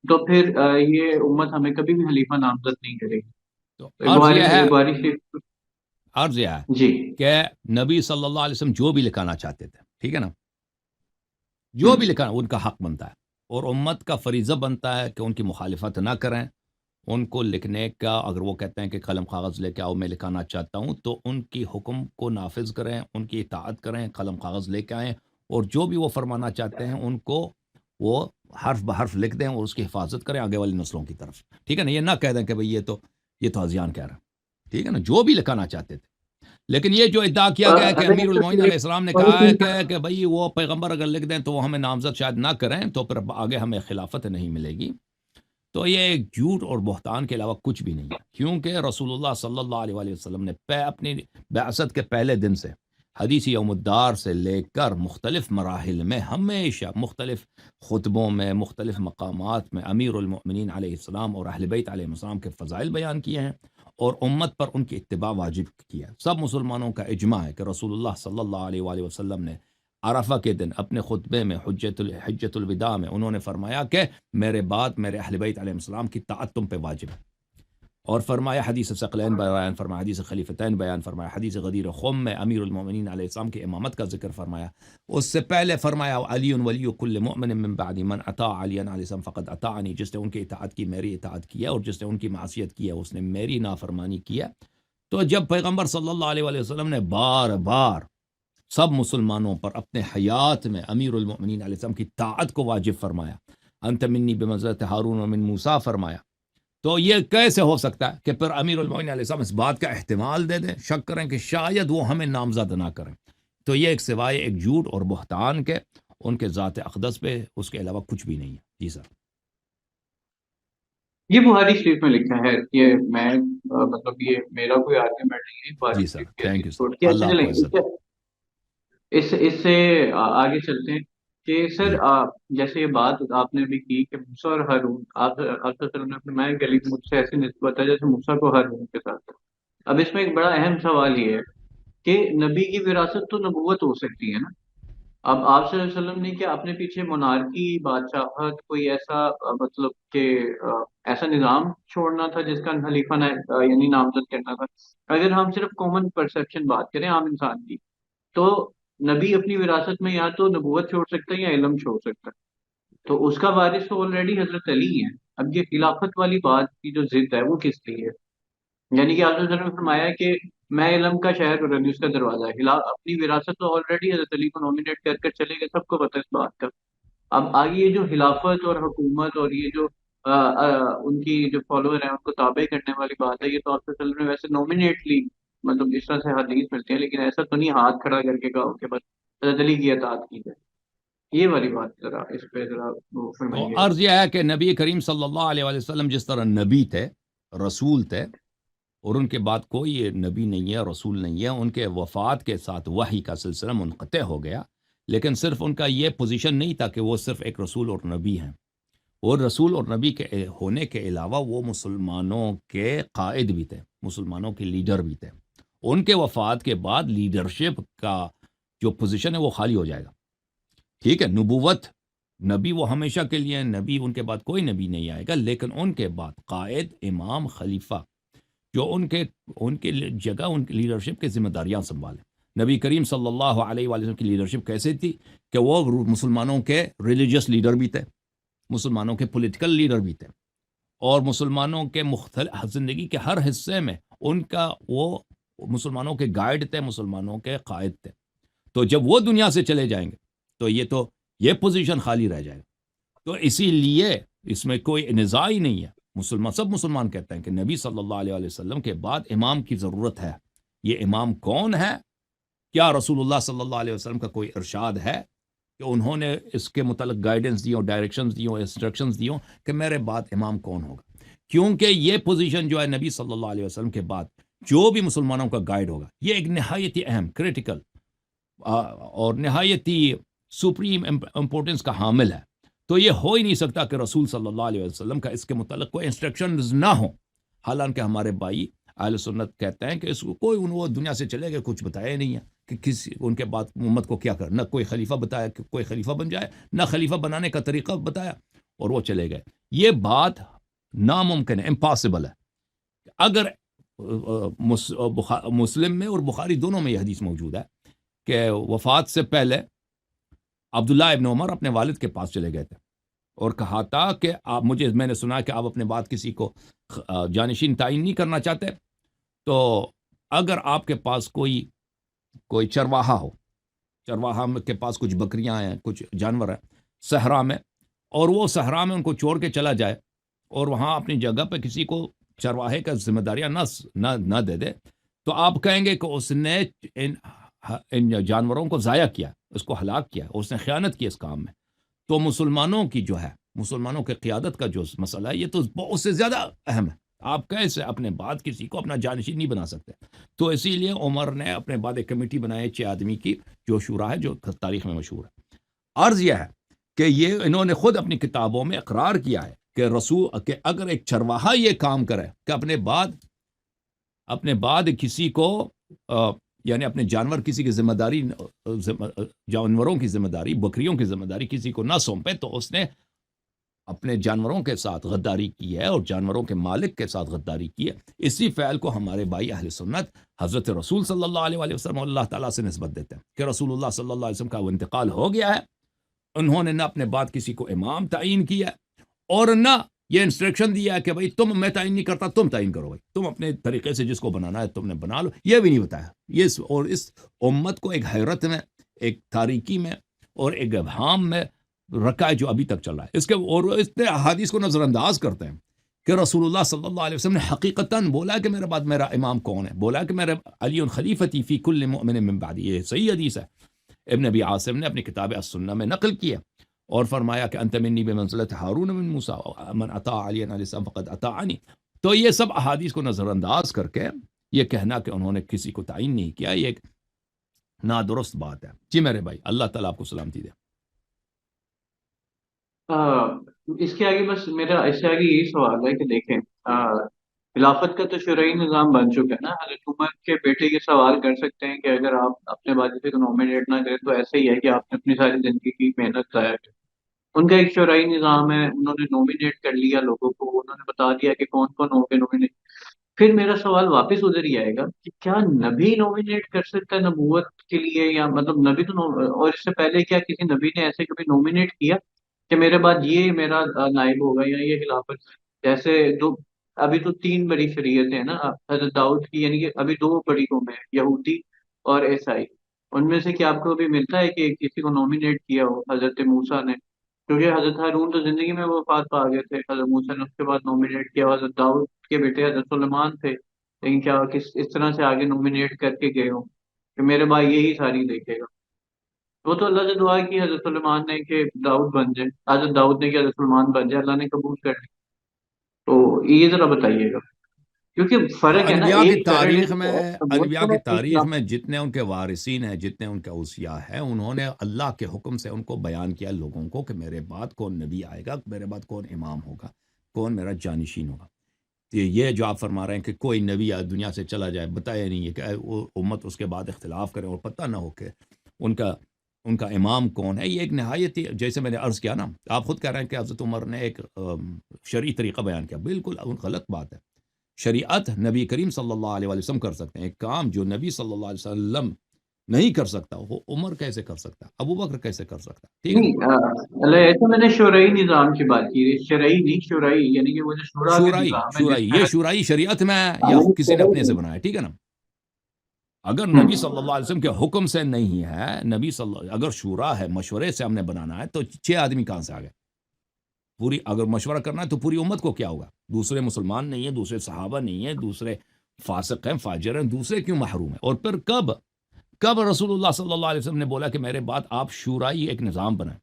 تو پھر یہ امت ہمیں کبھی بھی خلیفہ نامزد نہیں کرے گی. تو عرض یہ ہے، بخاری شریف. عرض یہ ہے جی کہ نبی صلی اللہ علیہ وسلم جو بھی لکھانا چاہتے تھے، ٹھیک ہے نا، جو ہوں. بھی لکھانا ان کا حق بنتا ہے، اور امت کا فریضہ بنتا ہے کہ ان کی مخالفت نہ کریں. ان کو لکھنے کا، اگر وہ کہتے ہیں کہ قلم کاغذ لے کے آؤ میں لکھانا چاہتا ہوں، تو ان کی حکم کو نافذ کریں، ان کی اطاعت کریں، قلم کاغذ لے کے آئیں، اور جو بھی وہ فرمانا چاہتے ہیں ان کو وہ حرف بحرف لکھ دیں اور اس کی حفاظت کریں آگے والی نسلوں کی طرف. ٹھیک ہے نا، یہ نہ کہہ دیں کہ بھئی یہ تو ہذیان کہہ رہا ہے. ٹھیک ہے نا، جو بھی لکھانا چاہتے تھے. لیکن یہ جو ادعا کیا گیا ہے کہ امیر المومنین علیہ السلام نے کہا ہے کہ بھئی وہ پیغمبر اگر لکھ دیں تو وہ ہمیں نامزد شاید نہ کریں تو پھر آگے ہمیں خلافت نہیں ملے گی، تو یہ ایک جھوٹ اور بہتان کے علاوہ کچھ بھی نہیں ہے. کیونکہ رسول اللہ صلی اللہ علیہ وآلہ وسلم نے اپنی بعثت کے پہلے دن سے حدیث یوم الدار سے لے کر مختلف مراحل میں ہمیشہ مختلف خطبوں میں، مختلف مقامات میں امیر المؤمنین علیہ السلام اور اہل بیت علیہ السلام کے فضائل بیان کیے ہیں، اور امت پر ان کی اتباع واجب کیا ہے. سب مسلمانوں کا اجماع ہے کہ رسول اللہ صلی اللہ علیہ وآلہ وسلم نے عرفہ کے دن اپنے خطبے میں حجۃ الوداع میں انہوں نے فرمایا کہ میرے بعد میرے اہل بیت علیہ السلام کی طاعت تم پہ واجب ہے، اور فرمایا حدیث ثقلین بیان فرمایا، حدیث خلیفتین بیان فرمایا، حدیث غدیر خم میں امیر المؤمنین علیہ السلام کی امامت کا ذکر فرمایا. اس سے پہلے فرمایا علی ولی کل مؤمن من بعد من اطاع علی علیہ السلام فقد اطاعنی، جس نے ان کی اطاعت کی میری اطاعت کی ہے، اور جس نے ان کی معصیت کی ہے اس نے میری نافرمانی کی ہے. تو جب پیغمبر صلی اللہ علیہ وآلہ وسلم نے بار بار سب مسلمانوں پر اپنے حیات میں امیر المؤمنین علیہ السلام کی طاعت کو واجب فرمایا، انت منی بمنزلۃ ہارون و من موسیٰ فرمایا، تو یہ کیسے ہو سکتا ہے کہ پھر امیر المؤمنین علیہ السلام اس بات کا احتمال دے دیں، شک کریں کہ شاید وہ ہمیں نامزد نہ کریں؟ تو یہ ایک سوائے ایک جھوٹ اور بہتان کے ان کے ذات اقدس پہ اس کے علاوہ کچھ بھی نہیں ہے. جی سر. یہ بخاری شریف میں لکھا ہے، یہ میں مطلب یہ میرا کوئی آرگیومنٹ نہیں ہے، بخاری جی سر، شریف کے تھینک یو حدیث سر، چھوڑ کے. اللہ اچھا آپ کو چلیں عزت دے. اس سے آگے چلتے ہیں کہ سر جی جیسے یہ بات آپ نے بھی کی کہ موسیٰ اور ہارون، آپ صلی اللہ علیہ وسلم نے فرمایا کہ علی مجھ سے ایسی نسبت ہے جیسے موسیٰ کو ہارون کے ساتھ. اب اس میں ایک بڑا اہم سوال یہ ہے کہ نبی کی وراثت تو نبوت ہو سکتی ہے نا. اب آپ صلی اللہ علیہ وسلم نے کیا اپنے پیچھے monarchy، بادشاہت، کوئی ایسا مطلب کہ ایسا نظام چھوڑنا تھا جس کا خلیفہ یعنی نامزد کرنا تھا؟ اگر ہم صرف کامن پرسپشن بات کریں عام انسان کی، تو نبی اپنی وراثت میں یا تو نبوت چھوڑ سکتا ہے یا علم چھوڑ سکتا ہے. تو اس کا وارث تو آلریڈی حضرت علی ہے. اب یہ خلافت والی بات کی جو ضد ہے وہ کس لیے ہے؟ یعنی کہ آپ نے فرمایا کہ میں علم کا شہر اور اس کا دروازہ ہے. اپنی وراثت تو آلریڈی حضرت علی کو نومینیٹ کر کر چلے گئے، سب کو پتہ ہے اس بات کا. اب آگے یہ جو خلافت اور حکومت اور یہ جو ان کی جو فالوور ہیں ان کو تابع کرنے والی بات ہے، یہ تو آپ سے چل رہے ویسے نومینیٹلی، مطلب جس طرح سے حدیث ملتی ہے، لیکن ایسا تو نہیں ہاتھ کھڑا کر کے کہا کہ بس حضرت علی کی اطاعت کی جائے. یہ والی بات ذرا اس پہ ذرا وہ تو فرمائیے گا. عرض یہ ہے کہ نبی کریم صلی اللہ علیہ وآلہ وسلم جس طرح نبی تھے، رسول تھے، اور ان کے بعد کوئی نبی نہیں ہے، رسول نہیں ہے، ان کے وفات کے ساتھ وحی کا سلسلہ منقطع ہو گیا. لیکن صرف ان کا یہ پوزیشن نہیں تھا کہ وہ صرف ایک رسول اور نبی ہیں، اور رسول اور نبی کے ہونے کے علاوہ وہ مسلمانوں کے قائد بھی تھے، مسلمانوں کے لیڈر بھی تھے. ان کے وفات کے بعد لیڈرشپ کا جو پوزیشن ہے وہ خالی ہو جائے گا. ٹھیک ہے، نبوت نبی وہ ہمیشہ کے لیے ہیں، نبی ان کے بعد کوئی نبی نہیں آئے گا، لیکن ان کے بعد قائد، امام، خلیفہ جو ان کے جگہ ان کی لیڈرشپ کی ذمہ داریاں سنبھالیں۔ نبی کریم صلی اللہ علیہ وآلہ وسلم کی لیڈرشپ کیسے تھی کہ وہ مسلمانوں کے ریلیجس لیڈر بھی تھے، مسلمانوں کے پولیٹیکل لیڈر بھی تھے، اور مسلمانوں کے مختلف زندگی کے ہر حصے میں ان کا وہ مسلمانوں کے گائیڈ تھے، مسلمانوں کے قائد تھے۔ تو جب وہ دنیا سے چلے جائیں گے تو یہ پوزیشن خالی رہ جائے گا۔ تو اسی لیے اس میں کوئی نزاع ہی نہیں ہے، سب مسلمان کہتے ہیں کہ نبی صلی اللہ علیہ وسلم کے بعد امام کی ضرورت ہے۔ یہ امام کون ہے؟ کیا رسول اللہ صلی اللہ علیہ وسلم کا کوئی ارشاد ہے کہ انہوں نے اس کے متعلق گائیڈنس دیوں، ڈائریکشنز دیوں، انسٹرکشنز دیوں کہ میرے بعد امام کون ہوگا؟ کیونکہ یہ پوزیشن جو ہے نبی صلی اللہ علیہ وسلم کے بعد جو بھی مسلمانوں کا گائیڈ ہوگا، یہ ایک نہایت ہی اہم، کریٹیکل اور نہایت ہی سپریم امپورٹنس کا حامل ہے۔ تو یہ ہو ہی نہیں سکتا کہ رسول صلی اللہ علیہ وسلم کا اس کے متعلق کوئی انسٹرکشنز نہ ہوں۔ حالانکہ ہمارے بھائی اہل سنت کہتے ہیں کہ اس کو کوئی وہ دنیا سے چلے گئے، کچھ بتایا ہی نہیں ہے کہ کسی ان کے بعد امت کو کیا کرنا، نہ کوئی خلیفہ بتایا کہ کوئی خلیفہ بن جائے، نہ خلیفہ بنانے کا طریقہ بتایا، اور وہ چلے گئے۔ یہ بات ناممکن ہے، امپاسبل ہے۔ اگر مسلم میں اور بخاری دونوں میں یہ حدیث موجود ہے کہ وفات سے پہلے عبداللہ ابن عمر اپنے والد کے پاس چلے گئے تھے اور کہا تھا کہ میں نے سنا کہ آپ اپنے بعد کسی کو جانشین تعین نہیں کرنا چاہتے، تو اگر آپ کے پاس کوئی چرواہا ہو، چرواہا کے پاس کچھ بکریاں ہیں، کچھ جانور ہیں صحرا میں، اور وہ صحرا میں ان کو چھوڑ کے چلا جائے اور وہاں اپنی جگہ پہ کسی کو چرواہے کا ذمہ داریاں نہ دے دے، تو آپ کہیں گے کہ اس نے ان جانوروں کو ضائع کیا، اس کو ہلاک کیا، اس نے خیانت کی اس کام میں۔ تو مسلمانوں کی جو ہے، مسلمانوں کے قیادت کا جو مسئلہ ہے، یہ تو بہت سے زیادہ اہم ہے۔ آپ کیسے اپنے بعد کسی کو اپنا جانشین نہیں بنا سکتے؟ تو اسی لیے عمر نے اپنے بعد ایک کمیٹی بنائی 6 آدمی کی، جو شورا ہے، جو تاریخ میں مشہور ہے۔ عرض یہ ہے کہ یہ انہوں نے خود اپنی کتابوں میں اقرار کیا ہے کہ اگر ایک چرواہا یہ کام کرے کہ اپنے بعد کسی کو یعنی اپنے جانور کسی کی ذمہ داری، جانوروں کی ذمہ داری، بکریوں کی ذمہ داری کسی کو نہ سونپے، تو اس نے اپنے جانوروں کے ساتھ غداری کی ہے اور جانوروں کے مالک کے ساتھ غداری کی ہے۔ اسی فعل کو ہمارے بھائی اہل سنت حضرت رسول صلی اللہ علیہ وسلم اللہ تعالیٰ سے نسبت دیتے ہیں کہ رسول اللہ صلی اللہ علیہ وسلم کا وہ انتقال ہو گیا ہے، انہوں نے نہ اپنے بعد کسی کو امام تعین کیا اور نہ یہ انسٹرکشن دیا ہے کہ بھائی میں تعین نہیں کرتا، تم تعین کرو، بھائی تم اپنے طریقے سے جس کو بنانا ہے تم نے بنا لو، یہ بھی نہیں بتایا۔ اور اس امت کو ایک حیرت میں، ایک تاریکی میں اور ایک ابہام میں رکھا ہے جو ابھی تک چل رہا ہے۔ اور اس نے احادیث کو نظر انداز کرتے ہیں کہ رسول اللہ صلی اللہ علیہ وسلم نے حقیقتاً بولا کہ میرے بعد میرا امام کون ہے، بولا کہ میرے علی خلیفتی فی کل مؤمن من بعدی، یہ صحیح حدیث ہے، ابن ابی عاصم نے اپنی کتاب السنہ میں نقل کیا، اور فرمایا کہ انت منی بمنزلت ہارون من موسیٰ من اطاع علی علیہ السلام فقد اطاعنی۔ تو یہ سب احادیث کو نظر انداز کر کے یہ کہنا کہ انہوں نے کسی کو تعین نہیں کیا، یہ ایک نادرست بات ہے۔ جی میرے بھائی، اللہ تعالیٰ آپ کو سلامتی دے۔ اس کے آگے بس میرا اس سے آگے یہی سوال ہے کہ دیکھیں، خلافت کا تو شرعی نظام بن چکا ہے نا۔ حضرت عمر کے بیٹے یہ سوال کر سکتے ہیں کہ اگر آپ اپنے والد کو نومینیٹ نہ کریں تو ایسا ہی ہے کہ آپ نے اپنی ساری زندگی کی محنت ضائع کی۔ ان کا ایک شرعی نظام ہے، انہوں نے نومینیٹ کر لیا لوگوں کو، انہوں نے بتا دیا کہ کون کون ہو گے نومینیٹ۔ پھر میرا سوال واپس ادھر ہی آئے گا کہ کیا نبی نومینیٹ کر سکتا ہے نبوت کے لیے؟ یا مطلب نبی تو اور اس سے پہلے کیا کسی نبی نے ایسے کبھی نومینیٹ کیا کہ میرے بعد یہ میرا نائب ہوگا یا یہ خلافت؟ جیسے ابھی تو 3 بڑی شریعتیں ہیں نا حضرت داؤد کی، یعنی کہ ابھی 2 بڑی قومیں ہیں، یہودی اور عیسائی۔ ان میں سے کیا آپ کو ابھی ملتا ہے کہ کسی کو نومینیٹ کیا ہو حضرت موسیٰ نے؟ کیونکہ حضرت ہارون تو زندگی میں وفات پا گئے تھے، حضرت موسیٰ نے اس کے بعد نومینیٹ کیا، حضرت داؤد کے بیٹے حضرت سلیمان تھے، لیکن کیا اس طرح سے آگے نومینیٹ کر کے گئے ہوں کہ میرے بھائی یہی ساری دیکھے گا؟ وہ تو اللہ سے دعا کی حضرت سلیمان نے کہ داؤد بن جائے، حضرت داؤد نے کہ حضرت سلیمان بن جائے، اللہ نے قبول کر لی۔ تو یہ ذرا بتائیے گا، کیونکہ فرق ہے نا، ایک کرنٹ انبیاء کی تاریخ میں جتنے ان کے وارثین ہیں، جتنے ان کے اوصیاء ہیں، انہوں نے اللہ کے حکم سے ان کو بیان کیا لوگوں کو کہ میرے بعد کون نبی آئے گا، میرے بعد کون امام ہوگا، کون میرا جانشین ہوگا۔ یہ جو آپ فرما رہے ہیں کہ کوئی نبی دنیا سے چلا جائے، بتایا نہیں ہے کہ وہ امت اس کے بعد اختلاف کرے اور پتہ نہ ہو کہ ان کا ان کا امام کون ہے، یہ ایک نہایت ہی، جیسے میں نے عرض کیا نا، آپ خود کہہ رہے ہیں کہ حضرت عمر نے ایک شرعی طریقہ بیان کیا، بالکل غلط بات ہے۔ شریعت نبی کریم صلی اللہ علیہ وسلم کر سکتے ہیں، ایک کام جو نبی صلی اللہ علیہ وسلم نہیں کر سکتا وہ عمر کیسے کر سکتا، ابو بکر کیسے کر سکتا، ٹھیک ہے نا؟ نہیں ایسا میں نے شرعی نظام کی بات کی، شرعی نہیں شرعی، یعنی کہ وہ جو شورا کا شورائی، نظام ہے شورائی، جس یہ میں شورائی شریعت میں ہے یا کسی نے اپنے سے بنایا، ٹھیک ہے نا؟ اگر نبی صلی اللہ علیہ وسلم کے حکم سے نہیں ہے، نبی صلی اللہ، اگر شورا ہے، مشورے سے ہم نے بنانا ہے، تو 6 آدمی کہاں سے آ گئے؟ پوری اگر مشورہ کرنا ہے تو پوری امت کو کیا ہوگا؟ دوسرے مسلمان نہیں ہیں، دوسرے صحابہ نہیں ہیں، دوسرے فاسق ہیں، فاجر ہیں، دوسرے کیوں محروم ہیں؟ اور پھر کب رسول اللہ صلی اللہ علیہ وسلم نے بولا کہ میرے بعد آپ شورائی ایک نظام بنائیں؟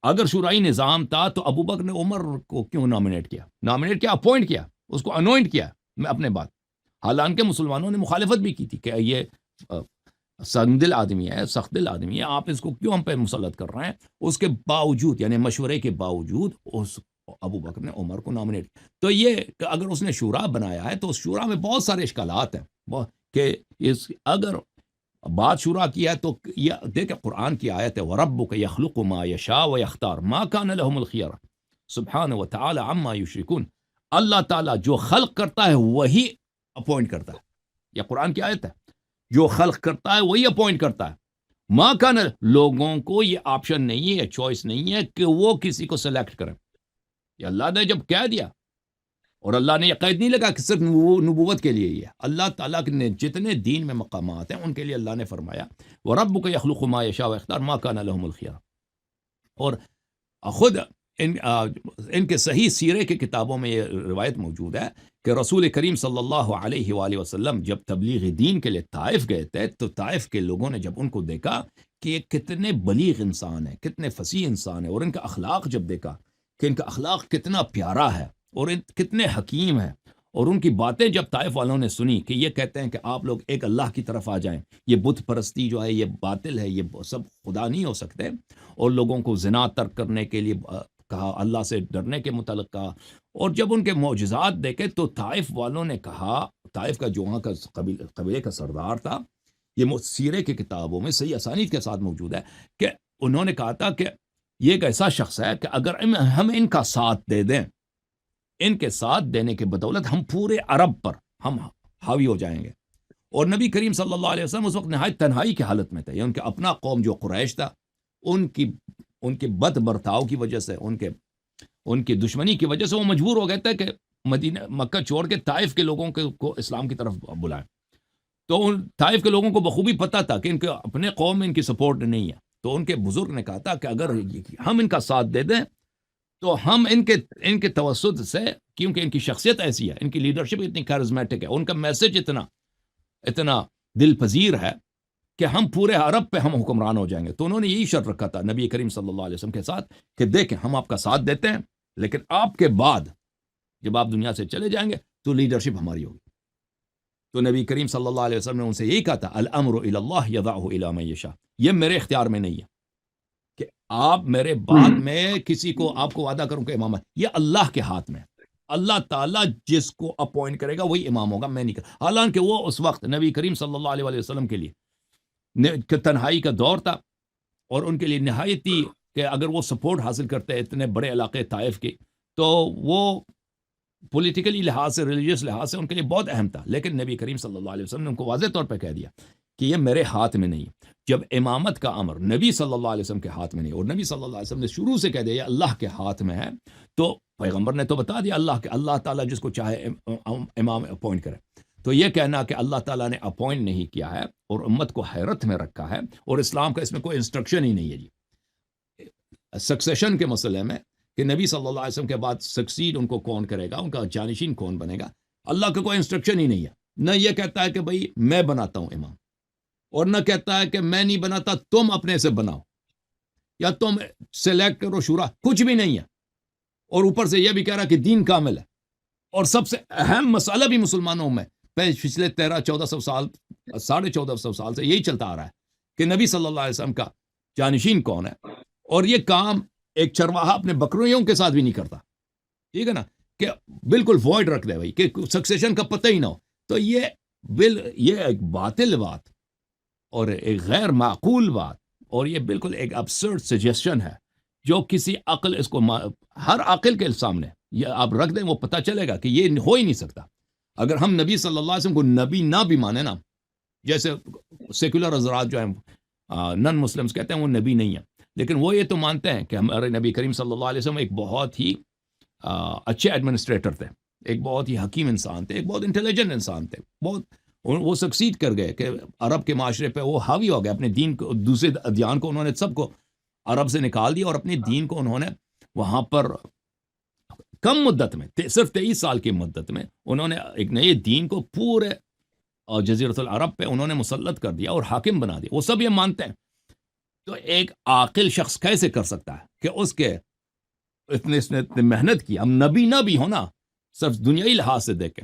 اگر شورائی نظام تھا تو ابو بکر نے عمر کو کیوں نامنیٹ کیا، اپوائنٹ کیا، اس کو انوائنٹ کیا میں اپنے بعد؟ حالانکہ مسلمانوں نے مخالفت بھی کی تھی کہ یہ سنگ آدمی ہے، سخت دل آدمی ہے، آپ اس کو کیوں ہم پہ مسلط کر رہے ہیں؟ اس کے باوجود، یعنی مشورے کے باوجود، اس ابو بکر نے عمر کو نامنیٹ کیا۔ تو یہ کہ اگر اس نے شورا بنایا ہے تو اس شورا میں بہت سارے اشکالات ہیں کہ اگر بات شورا کیا ہے تو یہ دیکھیں قرآن کی آیت ہے، وَرَبُّكَ يَخْلُقُ مَا يَشَاءُ وَيَخْتَارُ مَا كَانَ لَهُمُ الْخِيَرَةُ سبحانہ وتعالی عما یشرکون۔ اللہ تعالیٰ جو خلق کرتا ہے وہی اپوائنٹ کرتا ہے، یہ قرآن کی آیت ہے، جو خلق کرتا ہے وہی اپوائنٹ کرتا ہے۔ ماں کان، لوگوں کو یہ آپشن نہیں ہے، چوائس نہیں ہے کہ وہ کسی کو سلیکٹ کریں، یہ اللہ نے جب کہہ دیا، اور اللہ نے یہ قید نہیں لگا کہ صرف نبوت کے لیے ہی ہے، اللہ تعالیٰ نے جتنے دین میں مقامات ہیں ان کے لیے اللہ نے فرمایا وَرَبُّكَ يَخْلُقُ مَا يَشَاءُ وَيَخْتَارُ مَا كَانَ لَهُمُ الْخِيَرَةُ۔ اور خود ان کے صحیح سیرے کی کتابوں میں یہ روایت موجود ہے کہ رسول کریم صلی اللہ علیہ وآلہ وسلم جب تبلیغ دین کے لیے طائف گئے تھے تو طائف کے لوگوں نے جب ان کو دیکھا کہ یہ کتنے بلیغ انسان ہیں، کتنے فصیح انسان ہیں، اور ان کا اخلاق جب دیکھا کہ ان کا اخلاق کتنا پیارا ہے اور کتنے حکیم ہیں، اور ان کی باتیں جب طائف والوں نے سنی کہ یہ کہتے ہیں کہ آپ لوگ ایک اللہ کی طرف آ جائیں، یہ بت پرستی جو ہے یہ باطل ہے، یہ سب خدا نہیں ہو سکتے، اور لوگوں کو زنا ترک کرنے کے لیے کہا، اللہ سے ڈرنے کے متعلق کہا، اور جب ان کے معجزات دیکھے تو طائف والوں نے کہا، طائف کا جو وہاں کا قبیلے کا سردار تھا، یہ سیرے کی کتابوں میں صحیح اسانید کے ساتھ موجود ہے کہ انہوں نے کہا تھا کہ یہ ایک ایسا شخص ہے کہ اگر ہم ان کا ساتھ دے دیں، ان کے ساتھ دینے کے بدولت ہم پورے عرب پر ہم حاوی ہو جائیں گے۔ اور نبی کریم صلی اللہ علیہ وسلم اس وقت نہایت تنہائی کی حالت میں تھے، ان کے اپنا قوم جو قریش تھا، ان کے بد برتاؤ کی وجہ سے، ان کی دشمنی کی وجہ سے وہ مجبور ہو گئے تھے کہ مکہ چھوڑ کے طائف کے لوگوں کو اسلام کی طرف بلائیں۔ تو ان طائف کے لوگوں کو بخوبی پتہ تھا کہ ان کے اپنے قوم میں ان کی سپورٹ نہیں ہے، تو ان کے بزرگ نے کہا تھا کہ اگر ہم ان کا ساتھ دے دیں تو ہم ان کے توسط سے، کیونکہ ان کی شخصیت ایسی ہے، ان کی لیڈرشپ اتنی کارزمیٹک ہے، ان کا میسج اتنا دل پذیر ہے کہ ہم پورے عرب پہ ہم حکمران ہو جائیں گے۔ تو انہوں نے یہی شرط رکھا تھا نبی کریم صلی اللہ علیہ وسلم کے ساتھ کہ دیکھیں ہم آپ کا ساتھ دیتے ہیں، لیکن آپ کے بعد جب آپ دنیا سے چلے جائیں گے تو لیڈرشپ ہماری ہوگی۔ تو نبی کریم صلی اللہ علیہ وسلم نے ان سے یہی کہا تھا، الامر الی اللہ یضعہ الی من یشاء، یہ میرے اختیار میں نہیں ہے کہ آپ میرے بعد میں کسی کو آپ کو وعدہ کروں کہ امام ہے، یہ اللہ کے ہاتھ میں ہے، اللہ تعالیٰ جس کو اپوائنٹ کرے گا وہی امام ہوگا، میں نہیں کروں۔ حالانکہ وہ اس وقت نبی کریم صلی اللہ علیہ وسلم کے لیے تنہائی کا دور تھا، اور ان کے لیے نہایت ہی کہ اگر وہ سپورٹ حاصل کرتے اتنے بڑے علاقے طائف کی تو وہ پولیٹیکلی لحاظ سے، ریلیجیس لحاظ سے ان کے لیے بہت اہم تھا، لیکن نبی کریم صلی اللہ علیہ وسلم نے ان کو واضح طور پہ کہہ دیا کہ یہ میرے ہاتھ میں نہیں۔ جب امامت کا امر نبی صلی اللہ علیہ وسلم کے ہاتھ میں نہیں، اور نبی صلی اللہ علیہ وسلم نے شروع سے کہہ دیا یہ اللہ کے ہاتھ میں ہے، تو پیغمبر نے تو بتا دیا اللہ تعالیٰ جس کو چاہے امام اپوائنٹ کرے۔ تو یہ کہنا کہ اللہ تعالیٰ نے اپوائنٹ نہیں کیا ہے اور امت کو حیرت میں رکھا ہے، اور اسلام کا اس میں کوئی انسٹرکشن ہی نہیں ہے جی سکسیشن کے مسئلے میں کہ نبی صلی اللہ علیہ وسلم کے بعد سکسیڈ ان کو کون کرے گا، ان کا جانشین کون بنے گا، اللہ کا کوئی انسٹرکشن ہی نہیں ہے۔ نہ یہ کہتا ہے کہ بھئی میں بناتا ہوں امام، اور نہ کہتا ہے کہ میں نہیں بناتا تم اپنے سے بناؤ یا تم سلیکٹ کرو شورا، کچھ بھی نہیں ہے۔ اور اوپر سے یہ بھی کہہ رہا کہ دین کامل ہے، اور سب سے اہم مسئلہ بھی مسلمانوں میں پچھلے 1300-1400 سال 1450 سال سے یہی چلتا آ رہا ہے کہ نبی صلی اللہ علیہ وسلم کا جانشین کون ہے، اور یہ کام ایک چرواہا اپنے بکریوں کے ساتھ بھی نہیں کرتا، ٹھیک ہے نا، کہ بالکل وائڈ رکھ دے بھائی کہ سکسیشن کا پتہ ہی نہ ہو۔ تو یہ ایک باطل بات اور ایک غیر معقول بات اور یہ بالکل ایک ابسرڈ سجیشن ہے جو کسی عقل اس کو ہر عقل کے سامنے یہ آپ رکھ دیں وہ پتہ چلے گا کہ یہ ہو ہی نہیں سکتا. اگر ہم نبی صلی اللہ علیہ وسلم کو نبی نہ بھی مانے نا، جیسے سیکولر حضرات جو ہیں نن مسلمس کہتے ہیں وہ نبی نہیں ہیں، لیکن وہ یہ تو مانتے ہیں کہ ہمارے نبی کریم صلی اللہ علیہ وسلم ایک بہت ہی اچھے ایڈمنسٹریٹر تھے، ایک بہت ہی حکیم انسان تھے، ایک بہت انٹیلیجنٹ انسان تھے، بہت وہ سکسیڈ کر گئے کہ عرب کے معاشرے پہ وہ حاوی ہو گئے، اپنے دین کو، دوسرے ادیان کو انہوں نے سب کو عرب سے نکال دیا اور اپنے دین کو انہوں نے وہاں پر کم مدت میں صرف 23 سال کی مدت میں انہوں نے ایک نئے دین کو پورے جزیرۃ العرب پہ انہوں نے مسلط کر دیا اور حاکم بنا دیا. وہ سب یہ مانتے ہیں. تو ایک عاقل شخص کیسے کر سکتا ہے کہ اس کے اتنے محنت کی، ہم نبی نہ بھی ہونا صرف دنیائی لحاظ سے دیکھیں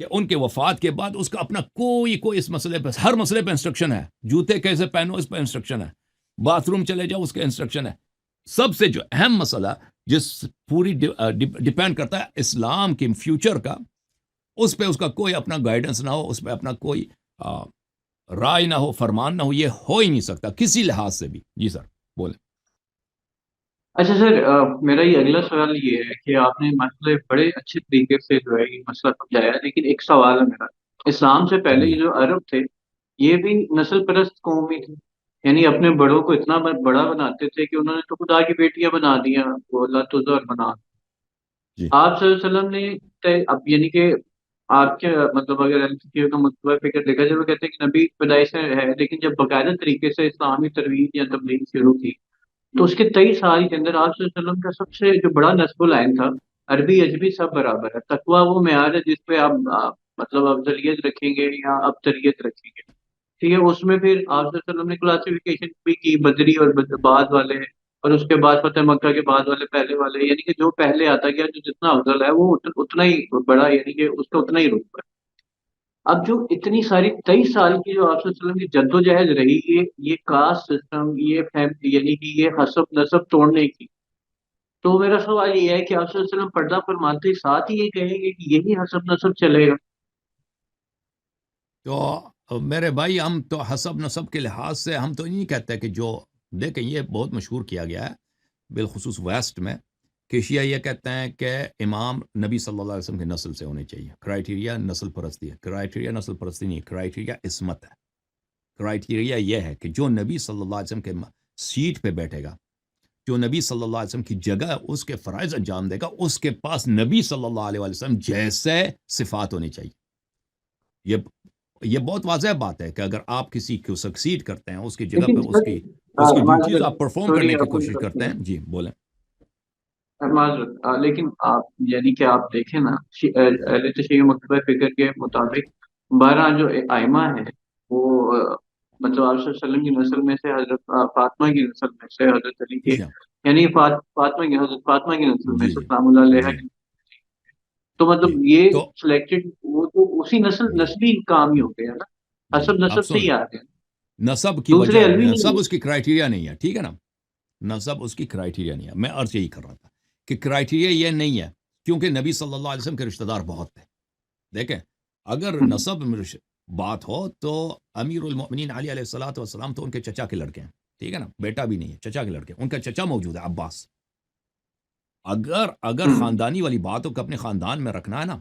کہ ان کے وفات کے بعد اس کا اپنا کوئی اس مسئلے پہ، ہر مسئلے پہ انسٹرکشن ہے، جوتے کیسے پہنو اس پہ انسٹرکشن ہے، باتھ روم چلے جاؤ اس کے انسٹرکشن ہے. سب سے جو اہم مسئلہ جس پوری ڈیپینڈ کرتا ہے اسلام کے فیوچر کا، اس پہ اس کا کوئی اپنا گائیڈنس نہ ہو، اس پہ اپنا کوئی رائے نہ ہو، فرمان نہ ہو، یہ ہو ہی نہیں سکتا کسی لحاظ سے بھی. جی سر بولیں. اچھا سر، میرا یہ اگلا سوال یہ ہے کہ آپ نے مسئلے بڑے اچھے طریقے سے جو ہے یہ مسئلہ سمجھایا، لیکن ایک سوال ہے میرا. اسلام سے پہلے جی یہ جو عرب تھے یہ بھی نسل پرست قوم ہی تھی، یعنی اپنے بڑوں کو اتنا بڑا بناتے تھے کہ انہوں نے تو خدا کی بیٹیاں بنا دیا، وہ اللہ تزر بنا. جی آپ صلی اللہ علیہ وسلم نے اب یعنی کہ آپ کے مطلب اگر LCQ کا مطلب فکر دیکھا جائے، وہ کہتے ہیں کہ نبی پیدائش سے ہے، لیکن جب باقاعدہ طریقے سے اسلامی ترویج یا تبلیغ شروع کی تو اس کے 23 سال کے اندر آپ صلی اللہ علیہ وسلم کا سب سے جو بڑا نسب العین تھا، عربی اجمی سب برابر ہے. تقویٰ وہ معیار ہے جس پہ آپ مطلب افضلیت رکھیں گے یا ابتریت رکھیں گے. ٹھیک ہے، اس میں پھر آپ صلی اللہ علیہ وسلم نے کلاسیفیکیشن بھی کی، بدری اور بعد والے، اور اس کے بعد فتح مکہ کے بعد والے، پہلے والے، یعنی کہ جو پہلے آتا گیا جو جتنا افضل ہے وہ اتنا ہی بڑا، یعنی کہ اس کا اتنا ہی رتبہ ہے. اب جو اتنی ساری 23 سال کی جو آپ صلی اللہ علیہ وسلم کی جدوجہد رہی، یہ کاسٹ سسٹم، یہ یعنی کہ یہ حسب نسب توڑنے کی، تو میرا سوال یہ ہے کہ آپ صلی اللہ علیہ وسلم پردہ فرماتے ہی ساتھ ہی یہ کہیں گے کہ یہی حسب نسب چلے گا؟ تو میرے بھائی، ہم تو حسب نسب کے لحاظ سے ہم تو نہیں کہتے کہ جو دیکھیں یہ بہت مشہور کیا گیا ہے بالخصوص ویسٹ میں کہ شیعہ یہ کہتے ہیں کہ امام نبی صلی اللہ علیہ وسلم کی نسل سے ہونے چاہیے. کرائیٹیریا نسل پرستی ہے، کرائیٹیریا نسل پرستی نہیں، کرائیٹیریا عصمت ہے. کرائیٹیریا یہ ہے کہ جو نبی صلی اللہ علیہ وسلم کے سیٹ پہ بیٹھے گا، جو نبی صلی اللہ علیہ وسلم کی جگہ اس کے فرائض انجام دے گا، اس کے پاس نبی صلی اللہ علیہ وسلم جیسے صفات ہونی چاہیے. یہ بہت واضح بات ہے کہ اگر آپ کسی کو سکسیڈ کرتے ہیں اس کی جگہ لیکن پہ اس کی ڈیوٹیز آپ پرفارم کرنے کی کوشش کرتے ہیں. جی بولیں. معذرت، لیکن آپ یعنی کہ آپ دیکھیں نا، اہل تشیع مکتبہ فکر کے مطابق 12 جو ائمہ ہیں وہ مطلب آپ صلی اللہ علیہ وسلم کی نسل میں سے حضرت فاطمہ کی نسل میں سے حضرت علی کے، جی یعنی حضرت فاطمہ کی نسل میں جی سے جی سلام اللہ علیہ جی کی. تو جی. مطلب یہ تو سلیکٹڈ وہ تو اسی جی نسلی کام ہی ہوتے ہیں نا، جی حسب اب نسب سے سن ہی لیں، آتے ہیں، نسب کی دوسرے وجہ، علمی نہیں نسب ہوتے. اس کی کرائیٹیریا نہیں ہے. ٹھیک ہے نا، نسب اس کی کرائیٹیریا نہیں ہے. میں عرض یہی کر رہا تھا کہ کرائیٹیریا یہ نہیں ہے کیونکہ نبی صلی اللہ علیہ وسلم کے رشتہ دار بہت تھے. دیکھیں اگر نسب میں بات ہو تو امیر المؤمنین علی علیہ الصلوۃ والسلام تو ان کے چچا کے لڑکے ہیں. ٹھیک ہے نا، بیٹا بھی نہیں ہے، چچا کے لڑکے. ان کا چچا موجود ہے عباس. اگر خاندانی والی بات ہو کہ اپنے خاندان میں رکھنا ہے نا،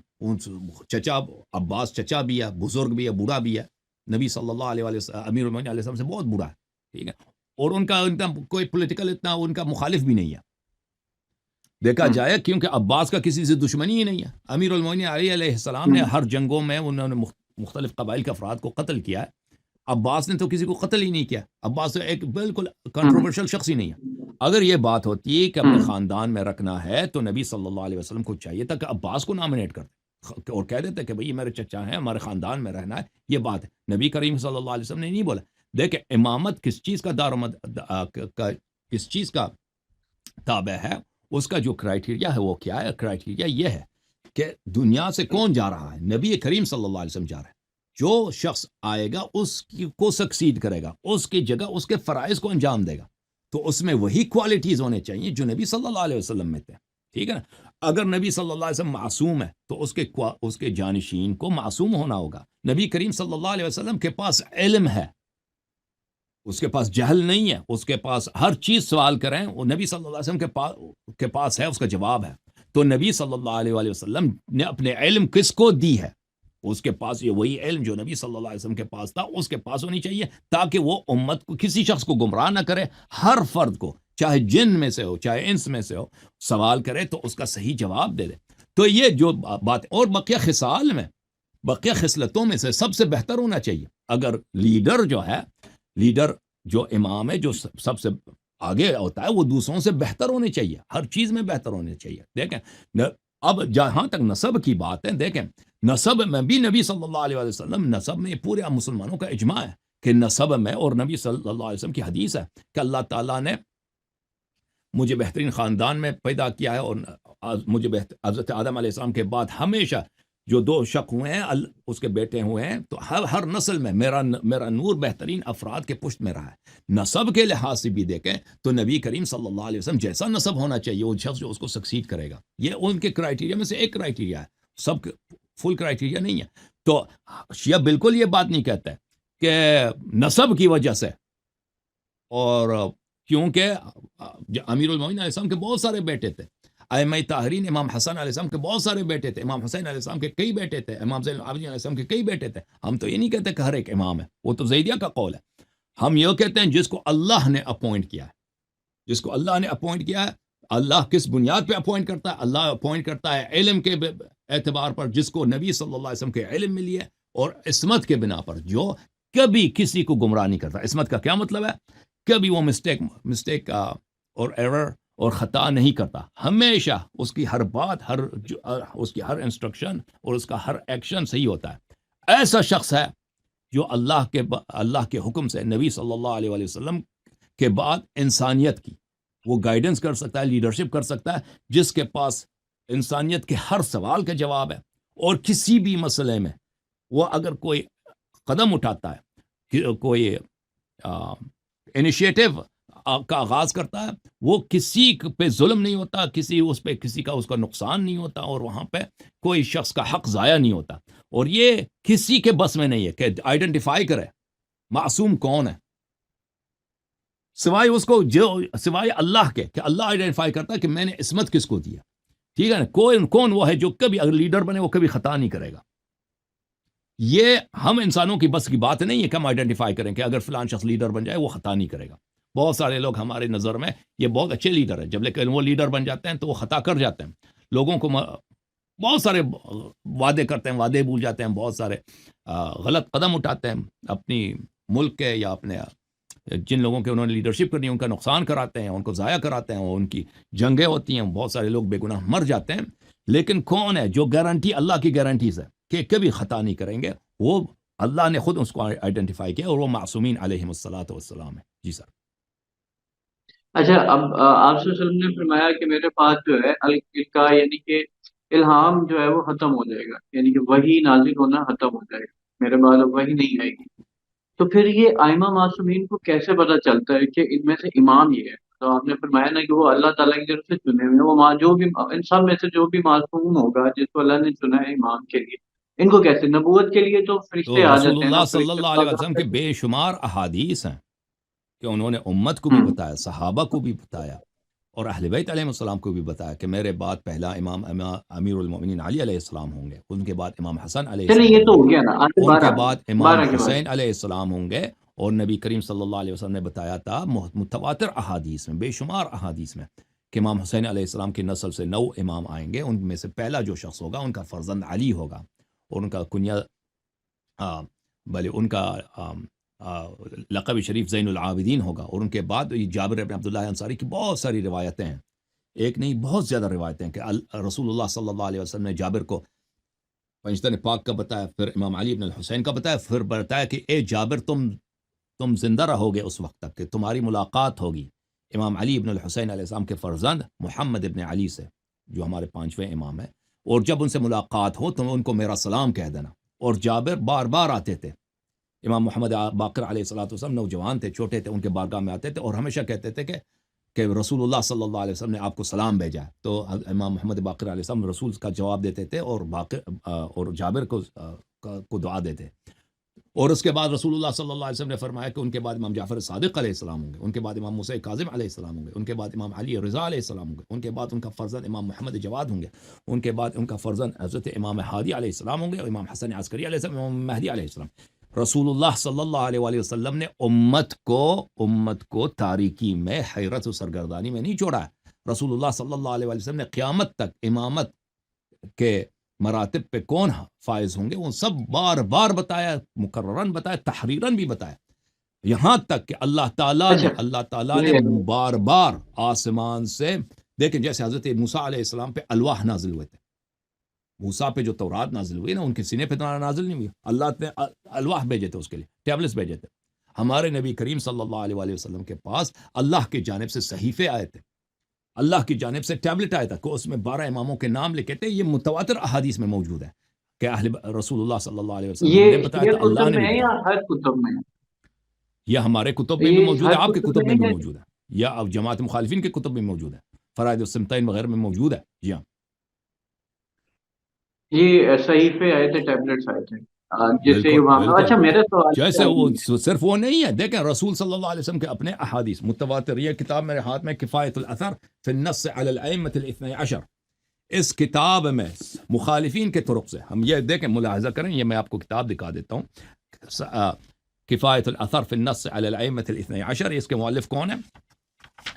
چچا عباس چچا بھی ہے، بزرگ بھی ہے، بوڑھا بھی ہے. نبی صلی اللہ علیہ وسلم امیر المؤمنین علیہ السلام سے بہت بوڑھا ہے. ٹھیک ہے، اور ان کا کوئی پولیٹیکل اتنا ان کا مخالف بھی نہیں ہے دیکھا جائے، کیونکہ عباس کا کسی سے دشمنی ہی نہیں ہے. امیر المؤمنین علی علیہ السلام نے ہر جنگوں میں انہوں نے مختلف قبائل کے افراد کو قتل کیا ہے. عباس نے تو کسی کو قتل ہی نہیں کیا. عباس ایک بالکل کنٹروورشل شخص ہی نہیں ہے. اگر یہ بات ہوتی ہے کہ اپنے خاندان میں رکھنا ہے تو نبی صلی اللہ علیہ وسلم کو چاہیے تھا کہ عباس کو نامنیٹ کر دے اور کہہ دیتے کہ بھئی یہ میرے چچا ہیں، ہمارے خاندان میں رہنا ہے. یہ بات ہے، نبی کریم صلی اللہ علیہ وسلم نے نہیں بولا. دیکھیں امامت کس چیز کا کس چیز کا تابع ہے، اس کا جو کرائیٹیریا ہے وہ کیا ہے. کرائیٹیریا یہ ہے کہ دنیا سے کون جا رہا ہے، نبی کریم صلی اللہ علیہ وسلم جا رہا ہے. جو شخص آئے گا اس کو سکسیڈ کرے گا، اس کی جگہ اس کے فرائض کو انجام دے گا، تو اس میں وہی کوالٹیز ہونے چاہیے جو نبی صلی اللہ علیہ وسلم میں تھے. ٹھیک ہے نا. اگر نبی صلی اللہ علیہ وسلم معصوم ہے تو اس کے جانشین کو معصوم ہونا ہوگا. نبی کریم صلی اللہ علیہ وسلم کے پاس علم ہے، اس کے پاس جہل نہیں ہے، اس کے پاس ہر چیز سوال کریں وہ نبی صلی اللہ علیہ وسلم کے پاس ہے، اس کا جواب ہے. تو نبی صلی اللہ علیہ وآلہ وسلم نے اپنے علم کس کو دی ہے؟ اس کے پاس یہ وہی علم جو نبی صلی اللہ علیہ وسلم کے پاس تھا اس کے پاس ہونی چاہیے، تاکہ وہ امت کو کسی شخص کو گمراہ نہ کرے. ہر فرد کو چاہے جن میں سے ہو چاہے انس میں سے ہو سوال کرے تو اس کا صحیح جواب دے دے. تو یہ جو بات، اور بقیہ خصال میں، بقیہ خصلتوں میں سے سب سے بہتر ہونا چاہیے. اگر لیڈر جو ہے، لیڈر جو امام ہے جو سب سے آگے ہوتا ہے، وہ دوسروں سے بہتر ہونے چاہیے، ہر چیز میں بہتر ہونے چاہیے. دیکھیں اب جہاں تک نسب کی بات ہے، دیکھیں نسب میں بھی نبی صلی اللہ علیہ وسلم، نسب میں پورے مسلمانوں کا اجماع ہے کہ نسب میں، اور نبی صلی اللہ علیہ وسلم کی حدیث ہے کہ اللہ تعالیٰ نے مجھے بہترین خاندان میں پیدا کیا ہے، اور مجھے حضرت آدم علیہ السلام کے بعد ہمیشہ جو 2 شق ہوئے ہیں اس کے بیٹے ہوئے ہیں، تو ہر نسل میں میرا نور بہترین افراد کے پشت میں رہا ہے. نسب کے لحاظ سے بھی دیکھیں تو نبی کریم صلی اللہ علیہ وسلم جیسا نسب ہونا چاہیے، وہ شخص جو اس کو سکسیڈ کرے گا. یہ ان کے کرائٹیریا میں سے ایک کرائٹیریا ہے، سب فل کرائٹیریا نہیں ہے. تو شیعہ بالکل یہ بات نہیں کہتا ہے کہ نسب کی وجہ سے، اور کیونکہ امیر المومنین علیہ السلام کے بہت سارے بیٹے تھے، ائمہ طاہرین امام حسن علیہ السلام کے بہت سارے بیٹے تھے، امام حسین علیہ السلام کے کئی بیٹے تھے، امام زین العابدین علیہ السلام کے کئی بیٹے تھے. ہم تو یہ نہیں کہتے کہ ہر ایک امام ہے، وہ تو زیدیہ کا قول ہے. ہم یہ کہتے ہیں جس کو اللہ نے اپوائنٹ کیا ہے، جس کو اللہ نے اپوائنٹ کیا ہے. اللہ کس بنیاد پہ اپوائنٹ کرتا ہے؟ اللہ اپوائنٹ کرتا ہے علم کے اعتبار پر، جس کو نبی صلی اللہ علیہ وسلم کے علم ملی ہے، اور عصمت کے بنا پر، جو کبھی کسی کو گمراہ نہیں کرتا. عصمت کا کیا مطلب ہے؟ کبھی وہ مسٹیک اور ایرر اور خطا نہیں کرتا. ہمیشہ اس کی ہر بات، اس کی ہر انسٹرکشن اور اس کا ہر ایکشن صحیح ہوتا ہے. ایسا شخص ہے جو اللہ کے حکم سے نبی صلی اللہ علیہ وآلہ وسلم کے بعد انسانیت کی وہ گائیڈنس کر سکتا ہے، لیڈرشپ کر سکتا ہے، جس کے پاس انسانیت کے ہر سوال کا جواب ہے. اور کسی بھی مسئلے میں وہ اگر کوئی قدم اٹھاتا ہے، کوئی انیشیٹو کا آغاز کرتا ہے، وہ کسی پہ ظلم نہیں ہوتا، کسی کا نقصان نہیں ہوتا، اور وہاں پہ کوئی شخص کا حق ضائع نہیں ہوتا. اور یہ کسی کے بس میں نہیں ہے کہ آئیڈینٹیفائی کرے معصوم کون ہے، سوائے اس کو سوائے اللہ کے، کہ اللہ آئیڈینٹیفائی کرتا ہے کہ میں نے عصمت کس کو دیا. ٹھیک ہے نا؟ کون وہ ہے جو کبھی اگر لیڈر بنے وہ کبھی خطا نہیں کرے گا. یہ ہم انسانوں کی بس کی بات نہیں ہے کہ ہم آئیڈینٹیفائی کریں کہ اگر فلان شخص لیڈر بن جائے وہ خطا نہیں کرے گا. بہت سارے لوگ ہمارے نظر میں یہ بہت اچھے لیڈر ہیں، جب لیکن وہ لیڈر بن جاتے ہیں تو وہ خطا کر جاتے ہیں، لوگوں کو بہت سارے وعدے کرتے ہیں، وعدے بھول جاتے ہیں، بہت سارے غلط قدم اٹھاتے ہیں، اپنی ملک کے یا اپنے جن لوگوں کے انہوں نے لیڈرشپ کرنی ہے ان کا نقصان کراتے ہیں، ان کو ضائع کراتے ہیں، ان کی جنگیں ہوتی ہیں، بہت سارے لوگ بے گناہ مر جاتے ہیں. لیکن کون ہے جو گارنٹی اللہ کی گارنٹیز ہے کہ کبھی خطا نہیں کریں گے؟ وہ اللہ نے خود اس کو آئیڈینٹیفائی کیا، اور وہ معصومین علیہم الصلاۃ والسلام ہے. جی سر. اچھا، اب آپ صلی اللہ علیہ وسلم نے فرمایا کہ میرے پاس جو ہے القا، یعنی کہ الہام جو ہے وہ ختم ہو جائے گا، یعنی کہ وحی نازل ہونا ختم ہو جائے گا، میرے بعد اب وحی نہیں آئے گی. تو پھر یہ ائمہ معصومین کو کیسے پتہ چلتا ہے کہ ان میں سے امام یہ ہے؟ تو آپ نے فرمایا نا کہ وہ اللہ تعالیٰ کی طرف سے چنے ہوئے ہیں، وہ جو بھی ان سب میں سے جو بھی معصوم ہوگا جس کو اللہ نے چنا ہے امام کے لیے، ان کو کیسے؟ نبوت کے لیے تو فرشتے تو آ رسول جاتے ہیں نا، اللہ صلی فرشتے اللہ علیہ وسلم کے بے شمار احادیث ہیں کہ انہوں نے امت کو بھی بتایا، صحابہ کو بھی بتایا، اور اہل بیت علیہ السلام کو بھی بتایا کہ میرے بعد پہلا امام امیر المومنین علی علیہ السلام ہوں گے، ان کے بعد امام حسن علیہ چلیں السلام یہ تو ہوں ہو گے، گیا نا، آگے ان کے 12 بعد امام 12 کے بعد. حسین علیہ السلام ہوں گے. اور نبی کریم صلی اللہ علیہ وسلم نے بتایا تھا متواتر احادیث میں، بے شمار احادیث میں، کہ امام حسین علیہ السلام کی نسل سے 9 امام آئیں گے. ان میں سے پہلا جو شخص ہوگا ان کا فرزند علی ہوگا، اور ان کا کنیا بلے ان کا لقب شریف زین العابدین ہوگا. اور ان کے بعد جابر بن عبداللہ انصاری کی بہت ساری روایتیں ہیں، ایک نہیں بہت زیادہ روایتیں ہیں کہ رسول اللہ صلی اللہ علیہ وسلم نے جابر کو پنجتن پاک کا بتایا، پھر امام علی بن الحسین کا بتایا، پھر بتایا کہ اے جابر تم زندہ رہو گے اس وقت تک کہ تمہاری ملاقات ہوگی امام علی بن الحسین علیہ السلام کے فرزند محمد ابن علی سے، جو ہمارے 5ویں امام ہیں، اور جب ان سے ملاقات ہو تو ان کو میرا سلام کہہ دینا. اور جابر بار بار آتے تھے. امام محمد باقر علیہ الصلوۃ والسلام نوجوان تھے، چھوٹے تھے، ان کے بارگاہ میں آتے تھے اور ہمیشہ کہتے تھے کہ رسول اللہ صلی اللہ علیہ وسلم نے آپ کو سلام بھیجا ہے. تو امام محمد باقر علیہ السلام رسول کا جواب دیتے تھے، اور جابر کو دعا دیتے. اور اس کے بعد رسول اللہ صلی اللہ علیہ وسلم نے فرمایا کہ ان کے بعد امام جعفر صادق علیہ السلام ہوں گے، ان کے بعد امام موسیٰ کاظم علیہ السلام ہوں گے، ان کے بعد امام علی رضا علیہ السلام ہوں گے، ان کے بعد ان کا فرزند امام محمد جواد ہوں گے، ان کے بعد ان کا فرزند حضرت امام ہادی علیہ السلام ہوں گے، اور امام حسن عسکری علیہ السلام، امام مہدی علیہ السلام۔ رسول اللہ صلی اللہ علیہ وآلہ وسلم نے امت کو تاریکی میں، حیرت و سرگردانی میں نہیں چھوڑا ہے۔ رسول اللہ صلی اللہ علیہ وآلہ وسلم نے قیامت تک امامت کے مراتب پہ کون فائز ہوں گے وہ سب بار بار بتایا، مکررن بتایا، تحریرن بھی بتایا، یہاں تک کہ اللہ تعالیٰ نے بار بار آسمان سے، دیکھیں جیسے حضرت موسیٰ علیہ السلام پہ الواح نازل ہوئے تھے، موسیٰ پہ جو تورات نازل ہوئی نا، ان کے سینے پہ نازل نہیں ہوئی، اللہ نے الواح بھیجے تھے، اس کے لیے ٹیبلٹس بھیجے تھے۔ ہمارے نبی کریم صلی اللہ علیہ وآلہ وسلم کے پاس اللہ کی جانب سے صحیفے آئے تھے، اللہ کی جانب سے ٹیبلٹ آیا تھا کہ اس میں 12 اماموں کے نام لکھے تھے۔ یہ متواتر احادیث میں موجود ہے کہ رسول اللہ صلی اللہ علیہ وسلم نے بتایا تھا، اللہ نے بھی بتایا۔ یہ ہر کتب میں ہے، یہ ہمارے کتب میں بھی موجود ہے، ہر آپ کے کتب میں بھی ہے، موجود ہے، یا اب جماعت مخالفین کے کتب میں موجود ہے، فرائض السمتین وغیرہ میں موجود ہے۔ جی ہاں، یہ صحیفے آئے تھے، ٹیبلٹس آئے تھے، جیسے بالکل وہاں۔ بالکل، اچھا میرا سوال جیسے وہ صرف وہ نہیں ہے، دیکھیں رسول صلی اللہ علیہ وسلم کے اپنے احادیث متواتر، یہ کتاب میرے ہاتھ میں کفایت الاثر فی النص علی الائمۃ الاثنی عشر، اس کتاب میں مخالفین کے طرق سے ہم یہ دیکھیں، ملاحظہ کریں، یہ میں آپ کو کتاب دکھا دیتا ہوں، کفایت الاثر فی النص علی الائمۃ الاثنی عشر۔ اس کے مؤلف کون ہیں؟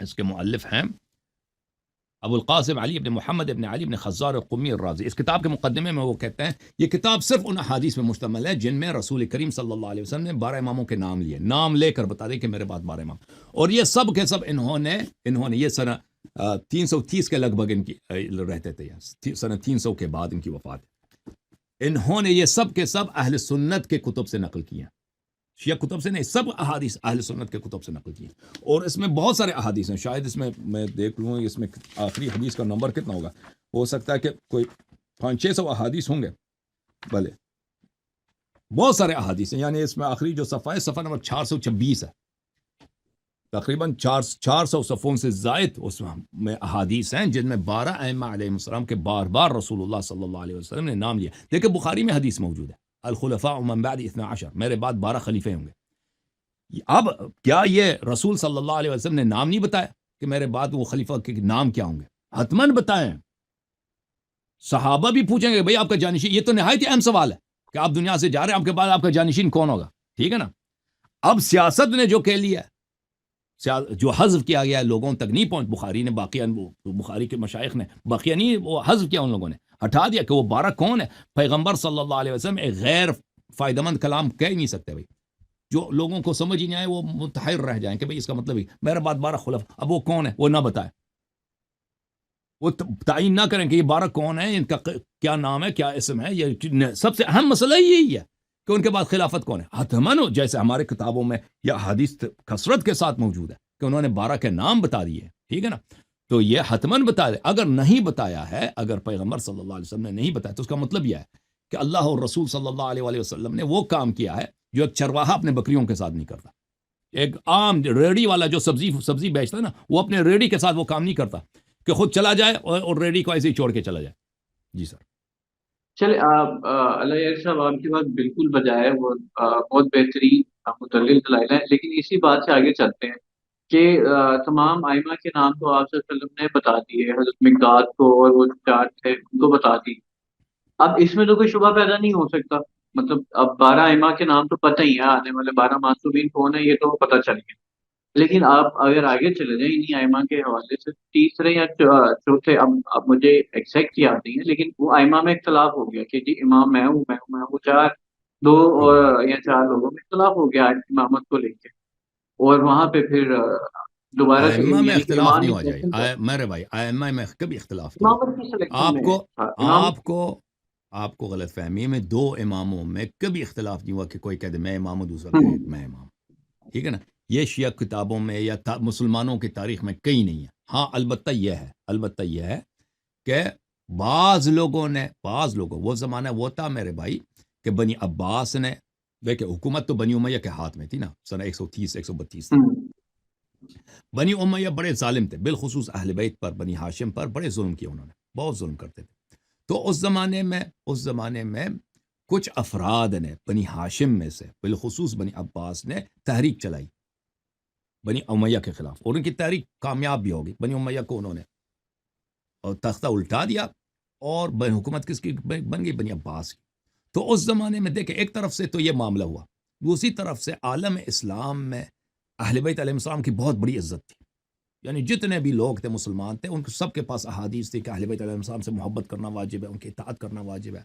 اس کے مؤلف ہیں ابو القاسم علی ابن محمد ابن علی ابن خزار القمی الرازی۔ اس کتاب کے مقدمے میں وہ کہتے ہیں یہ کتاب صرف ان احادیث میں مشتمل ہے جن میں رسول کریم صلی اللہ علیہ وسلم نے 12 اماموں کے نام لیے، نام لے کر بتا دیں کہ میرے بعد 12 امام، اور یہ سب کے سب انہوں نے یہ سنہ 330 کے لگ بھگ ان کی رہتے تھے، سنہ 300 کے بعد ان کی وفات ہے۔ انہوں نے یہ سب کے سب اہل سنت کے کتب سے نقل کیے ہیں، شیعہ کتب سے نہیں، سب احادیث اہل سنت کے کتب سے نقل کی ہیں، اور اس میں بہت سارے احادیث ہیں، شاید اس میں دیکھ لوں اس میں آخری حدیث کا نمبر کتنا ہوگا، ہو سکتا ہے کہ کوئی 500-600 احادیث ہوں گے، بھلے بہت سارے احادیث ہیں، یعنی اس میں آخری جو صفحہ ہے صفحہ نمبر 426 ہے، تقریباً 400 صفحوں سے زائد اس میں احادیث ہیں جن میں 12 ائمہ علیہ السلام کے بار بار رسول اللہ صلی اللہ علیہ وسلم نے نام لیا۔ دیکھیں بخاری میں حدیث موجود ہے، الخلفاء من بعد 12، میرے بعد 12 خلیفے ہوں گے۔ اب کیا یہ رسول صلی اللہ علیہ وسلم نے نام نہیں بتایا کہ میرے بعد وہ خلیفہ کے نام کیا ہوں گے؟ حتماً بتائیں، صحابہ بھی پوچھیں گے بھئی آپ کا جانشین، یہ تو نہایت ہی اہم سوال ہے کہ آپ دنیا سے جا رہے ہیں، آپ کے بعد آپ کا جانشین کون ہوگا، ٹھیک ہے نا؟ اب سیاست نے جو کہہ لیا، جو حذف کیا گیا ہے لوگوں تک نہیں پہنچ، بخاری نے بخاری کے مشائخ نے باقیہ نہیں، وہ حذف کیا ان لوگوں نے، ہٹا دیا کہ وہ 12 کون ہے۔ پیغمبر صلی اللہ علیہ وسلم ایک غیر فائدہ مند کلام کہہ نہیں سکتے بھائی، جو لوگوں کو سمجھ ہی نہیں آئے وہ متحیر رہ جائیں کہ بھئی اس کا مطلب ہی میرے بعد 12 خلفاء، اب وہ کون ہے وہ نہ بتائے، وہ تعین نہ کریں کہ یہ 12 کون ہیں، ان کا کیا نام ہے، کیا اسم ہے۔ یہ سب سے اہم مسئلہ یہی ہے کہ ان کے بعد خلافت کون ہے۔ حتماً جیسے ہمارے کتابوں میں یا حدیث کثرت کے ساتھ موجود ہے کہ انہوں نے 12 کے نام بتا دیے، ٹھیک ہے نا، تو یہ حتماً بتا دے۔ اگر نہیں بتایا ہے، اگر پیغمبر صلی اللہ علیہ وسلم نے نہیں بتایا تو اس کا مطلب یہ ہے کہ اللہ اور رسول صلی اللہ علیہ وآلہ وسلم نے وہ کام کیا ہے جو ایک چرواہا اپنے بکریوں کے ساتھ نہیں کرتا، ایک عام ریڑی والا جو سبزی بیچتا ہے نا، وہ اپنے ریڑی کے ساتھ وہ کام نہیں کرتا کہ خود چلا جائے اور ریڑی کو ایسے ہی چھوڑ کے چلا جائے۔ جی سر، چلے آپ اللہ یار صاحب، آپ کی بات بالکل بجائے، وہ بہت بہترین مدلل دلائل ہیں، لیکن اسی بات سے آگے چلتے ہیں کہ تمام ائمہ کے نام تو آپ صلی اللہ علیہ وسلم نے بتا دیے، حضرت مقداد کو اور وہ 4 تھے ان کو بتا دی۔ اب اس میں تو کوئی شبہ پیدا نہیں ہو سکتا، مطلب اب 12 ائمہ کے نام تو پتہ ہی ہے، آنے والے 12 معصومین کون ہیں یہ تو پتہ چل گیا، لیکن آپ اگر آگے چلے جائیں انہی ائمہ کے حوالے سے، تیسرے یا چوتھے، اب مجھے ایگزیکٹ یاد نہیں ہے، لیکن وہ ائمہ میں اختلاف ہو گیا کہ جی امام میں ہوں، وہ 2 اور یا 4 لوگوں میں اختلاف ہو گیا امامت کو لے کے، اور وہاں پہ پھر دوبارہ سے ائمہ میں یعنی کہ اختلاف امام نہیں کی ہو سلیکشن جائے میرے بھائی، ائمہ میں کبھی اختلاف نہیں امامت کی سلیکشن آپ میں کو امام آپ کو غلط فہمی میں 2 اماموں میں کبھی اختلاف نہیں ہوا کہ کوئی کہہ دے میں امام ہوں، دوسرا کہے میں امام، ٹھیک ہے نا؟ یہ شیعہ کتابوں میں یا مسلمانوں کی تاریخ میں کہیں نہیں ہے۔ ہاں البتہ یہ ہے کہ بعض لوگوں وہ زمانہ وہ تھا میرے بھائی کہ بنی عباس نے، دیکھیں حکومت تو بنی امیہ کے ہاتھ میں تھی نا، سنہ 130-132 تک بنی امیہ بڑے ظالم تھے، بالخصوص اہل بیت پر، بنی ہاشم پر بڑے ظلم کیے انہوں نے، بہت ظلم کرتے تھے۔ تو اس زمانے میں کچھ افراد نے بنی ہاشم میں سے بالخصوص بنی عباس نے تحریک چلائی بنی امیہ کے خلاف، اور ان کی تحریک کامیاب بھی ہوگی. بنی امیہ کو انہوں نے اور تختہ الٹا دیا، اور حکومت کس کی بن گئی؟ بنی عباس کی. تو اس زمانے میں دیکھیں ایک طرف سے تو یہ معاملہ ہوا، دوسری طرف سے عالم اسلام میں اہل بیت علیہ السلام کی بہت بڑی عزت تھی. یعنی جتنے بھی لوگ تھے مسلمان تھے، ان کو سب کے پاس احادیث تھی کہ اہل بیت علیہ السلام سے محبت کرنا واجب ہے، ان کی اطاعت کرنا واجب ہے،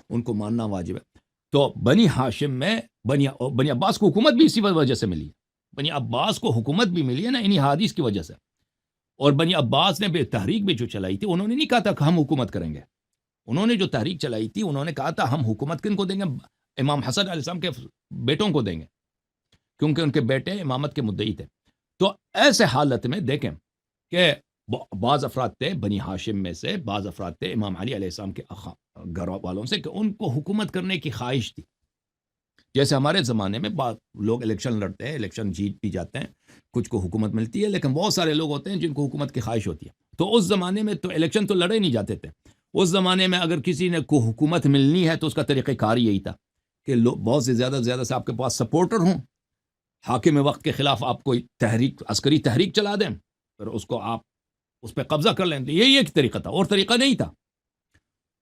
ان کو ماننا واجب ہے. تو بنی ہاشم میں بنی عباس کو حکومت بھی اسی وجہ سے ملی. بنی عباس کو حکومت بھی ملی ہے نا انہی حدیث کی وجہ سے. اور بنی عباس نے تحریک بھی جو چلائی تھی، انہوں نے نہیں کہا تھا کہ ہم حکومت کریں گے. انہوں نے جو تحریک چلائی تھی، انہوں نے کہا تھا ہم حکومت کن کو دیں گے؟ امام حسن علیہ السلام کے بیٹوں کو دیں گے، کیونکہ ان کے بیٹے امامت کے مدعی تھے. تو ایسے حالت میں دیکھیں کہ بعض افراد تھے بنی ہاشم میں سے، بعض افراد تھے امام علی علیہ السلام کے گھر والوں سے کہ ان کو حکومت کرنے کی خواہش تھی. جیسے ہمارے زمانے میں بعض لوگ الیکشن لڑتے ہیں، الیکشن جیت بھی جاتے ہیں، کچھ کو حکومت ملتی ہے، لیکن بہت سارے لوگ ہوتے ہیں جن کو حکومت کی خواہش ہوتی ہے. تو اس زمانے میں تو الیکشن تو لڑے نہیں جاتے تھے. اس زمانے میں اگر کسی نے کو حکومت ملنی ہے تو اس کا طریقہ کار یہی تھا کہ بہت سے زیادہ سے آپ کے پاس سپورٹر ہوں، حاکم وقت کے خلاف آپ کوئی تحریک، عسکری تحریک چلا دیں، پھر اس کو آپ اس پہ قبضہ کر لیں. یہی ایک طریقہ تھا، اور طریقہ نہیں تھا.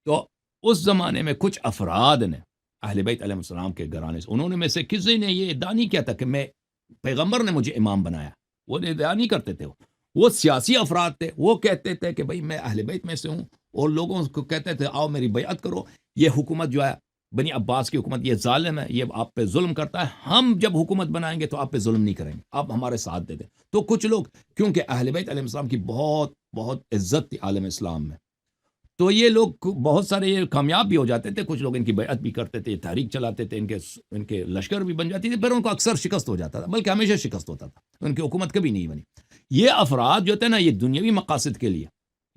تو اس زمانے میں کچھ افراد نے اہل بیت علیہ السلام کے گھرانے سے، انہوں نے میں سے کسی نے یہ ادعا نہیں کیا تھا کہ میں پیغمبر نے مجھے امام بنایا، وہ ادعا نہیں کرتے تھے. وہ سیاسی افراد تھے، وہ کہتے تھے کہ بھئی میں اہل بیت میں سے ہوں، اور لوگوں کو کہتے تھے آؤ میری بیعت کرو، یہ حکومت جو ہے بنی عباس کی حکومت، یہ ظالم ہے، یہ آپ پہ ظلم کرتا ہے، ہم جب حکومت بنائیں گے تو آپ پہ ظلم نہیں کریں گے، آپ ہمارے ساتھ دے دیں. تو کچھ لوگ، کیونکہ اہل بیت علیہ السلام کی بہت بہت عزت تھی عالم اسلام میں، تو یہ لوگ بہت سارے یہ کامیاب بھی ہو جاتے تھے، کچھ لوگ ان کی بیعت بھی کرتے تھے، تحریک چلاتے تھے، ان کے لشکر بھی بن جاتی تھی، پھر ان کو اکثر شکست ہو جاتا تھا، بلکہ ہمیشہ شکست ہوتا تھا، ان کی حکومت کبھی نہیں بنی. یہ افراد جو تھے نا، یہ دنیاوی مقاصد کے لیے،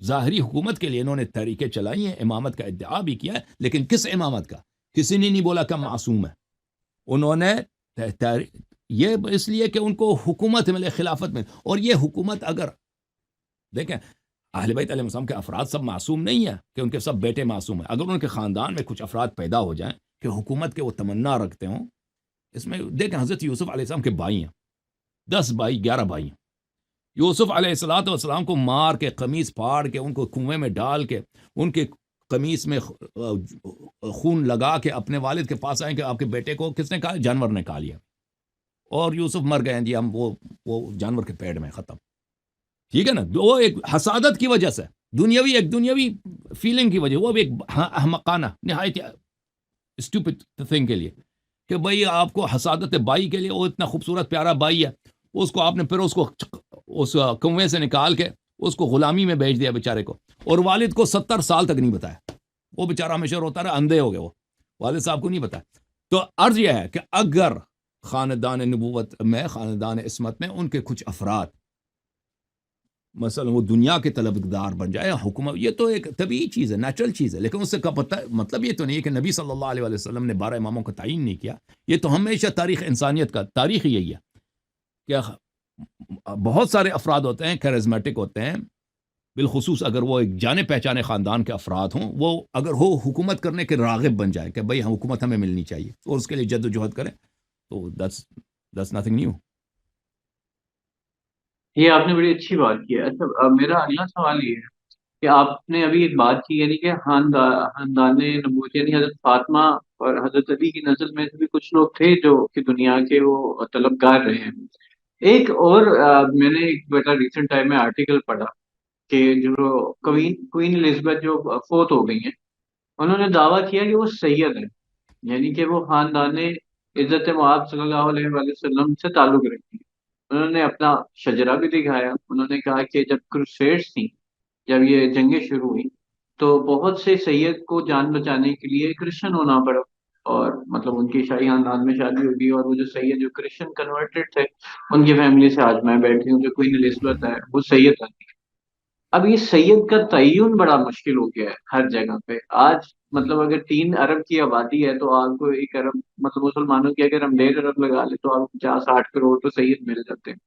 ظاہری حکومت کے لیے انہوں نے تحریکیں چلائی ہیں، امامت کا ادعا بھی کیا ہے، لیکن کس امامت کا؟ کسی نے نہیں بولا کہ معصوم ہے. انہوں نے یہ اس لیے کہ ان کو حکومت ملے، خلافت میں. اور یہ حکومت اگر دیکھیں، اہل بیت علیہ السلام کے افراد سب معصوم نہیں ہیں کہ ان کے سب بیٹے معصوم ہیں. اگر ان کے خاندان میں کچھ افراد پیدا ہو جائیں کہ حکومت کے وہ تمنا رکھتے ہوں، اس میں دیکھیں حضرت یوسف علیہ السلام کے بھائی ہیں، 10 بھائی، 11 بھائی ہیں. یوسف علیہ السلام کو مار کے، قمیص پھاڑ کے، ان کو کنویں میں ڈال کے، ان کے قمیص میں خون لگا کے اپنے والد کے پاس آئیں کہ آپ کے بیٹے کو کس نے کہا؟ جانور نے کھا لیا، اور یوسف مر گئے ہیں جی، ہم وہ جانور کے پیٹ میں ختم. ٹھیک ہے نا؟ وہ ایک حسادت کی وجہ سے، ایک دنیاوی فیلنگ کی وجہ، وہ بھی ایک احمقانہ نہایت اسٹوپڈ تھنگ کے لیے کہ بھئی آپ کو حسادت ہے بھائی کے لیے، وہ اتنا خوبصورت پیارا بھائی ہے، اس کو آپ نے پھر اس کو اس کنویں سے نکال کے اس کو غلامی میں بھیج دیا بیچارے کو، اور والد کو 70 سال تک نہیں بتایا. وہ بیچارہ ہمیشہ روتا رہا، اندھے ہو گئے، وہ والد صاحب کو نہیں بتایا. تو عرض یہ ہے کہ اگر خاندان نبوت میں، خاندان عصمت میں ان کے کچھ افراد مثلا وہ دنیا کے طلبگار بن جائے، حکومت، یہ تو ایک طبیعی چیز ہے، نیچرل چیز ہے، لیکن اس سے کا مطلب یہ تو نہیں ہے کہ نبی صلی اللہ علیہ وسلم نے 12 اماموں کا تعین نہیں کیا. یہ تو ہمیشہ تاریخ انسانیت کا تاریخ یہی ہے کہ بہت سارے افراد ہوتے ہیں کیرزمیٹک ہوتے ہیں، بالخصوص اگر وہ ایک جانے پہچانے خاندان کے افراد ہوں، وہ اگر وہ حکومت کرنے کے راغب بن جائے کہ بھئی حکومت ہمیں ملنی چاہیے، اور اس کے لیے جد و جہد کریں، تو that's nothing new. یہ آپ نے بڑی اچھی بات کی ہے. اچھا، میرا اگلا سوال یہ ہے کہ آپ نے ابھی ایک بات کی، یعنی کہ خاندان نبوت، یعنی حضرت فاطمہ اور حضرت علی کی نسل میں سے بھی کچھ لوگ تھے جو کہ دنیا کے وہ طلبگار رہے ہیں. ایک اور میں نے ایک بیٹا ریسنٹ ٹائم میں آرٹیکل پڑھا کہ جو کوئین الزبتھ جو فوت ہو گئی ہیں، انہوں نے دعویٰ کیا کہ وہ سید ہیں، یعنی کہ وہ خاندان عزت معاب صلی اللہ علیہ وآلہ وسلم سے تعلق رکھتی ہیں. انہوں نے اپنا شجرہ بھی دکھایا. انہوں نے کہا کہ جب کروسیڈز تھیں، جب یہ جنگیں شروع ہوئی، تو بہت سے سید کو جان بچانے کے لیے کرسچن ہونا پڑا، اور مطلب ان کی شاہی خاندان میں شادی ہوگی، اور وہ جو سید جو کرسچن کنورٹڈ تھے، ان کی فیملی سے آج میں بیٹھی ہوں جو کوئین الزبتھ ہے، وہ سید ہے. اب یہ سید کا تعین بڑا مشکل ہو گیا ہے ہر جگہ پہ آج. مطلب اگر 3 ارب کی آبادی ہے تو آپ کو 1 ارب، مطلب مسلمانوں کی اگر ہم 1.5 ارب لگا لیں تو آپ کو 50-60 کروڑ تو سید مل جاتے ہیں.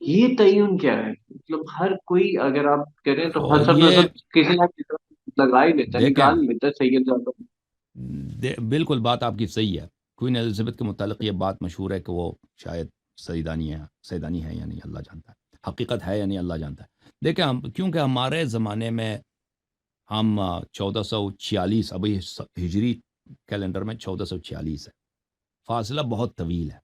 یہ تعین کیا ہے؟ مطلب ہر کوئی اگر آپ کریں تو اور حسب یہ نسب کسی نہ کسی طرح لگا ہی لیتا ہے، دیکھیں، نکال لیتا ہے سید زیادہ. بالکل بات آپ کی صحیح ہے. کوئین الزبتھ کے متعلق یہ بات مشہور ہے کہ وہ شاید سیدانی ہے یا نہیں اللہ جانتا ہے، حقیقت ہے یا نہیں اللہ جانتا ہے. دیکھیں کیونکہ ہمارے زمانے میں ہم 1446 ابھی ہجری کیلنڈر میں 1446 ہے، فاصلہ بہت طویل ہے.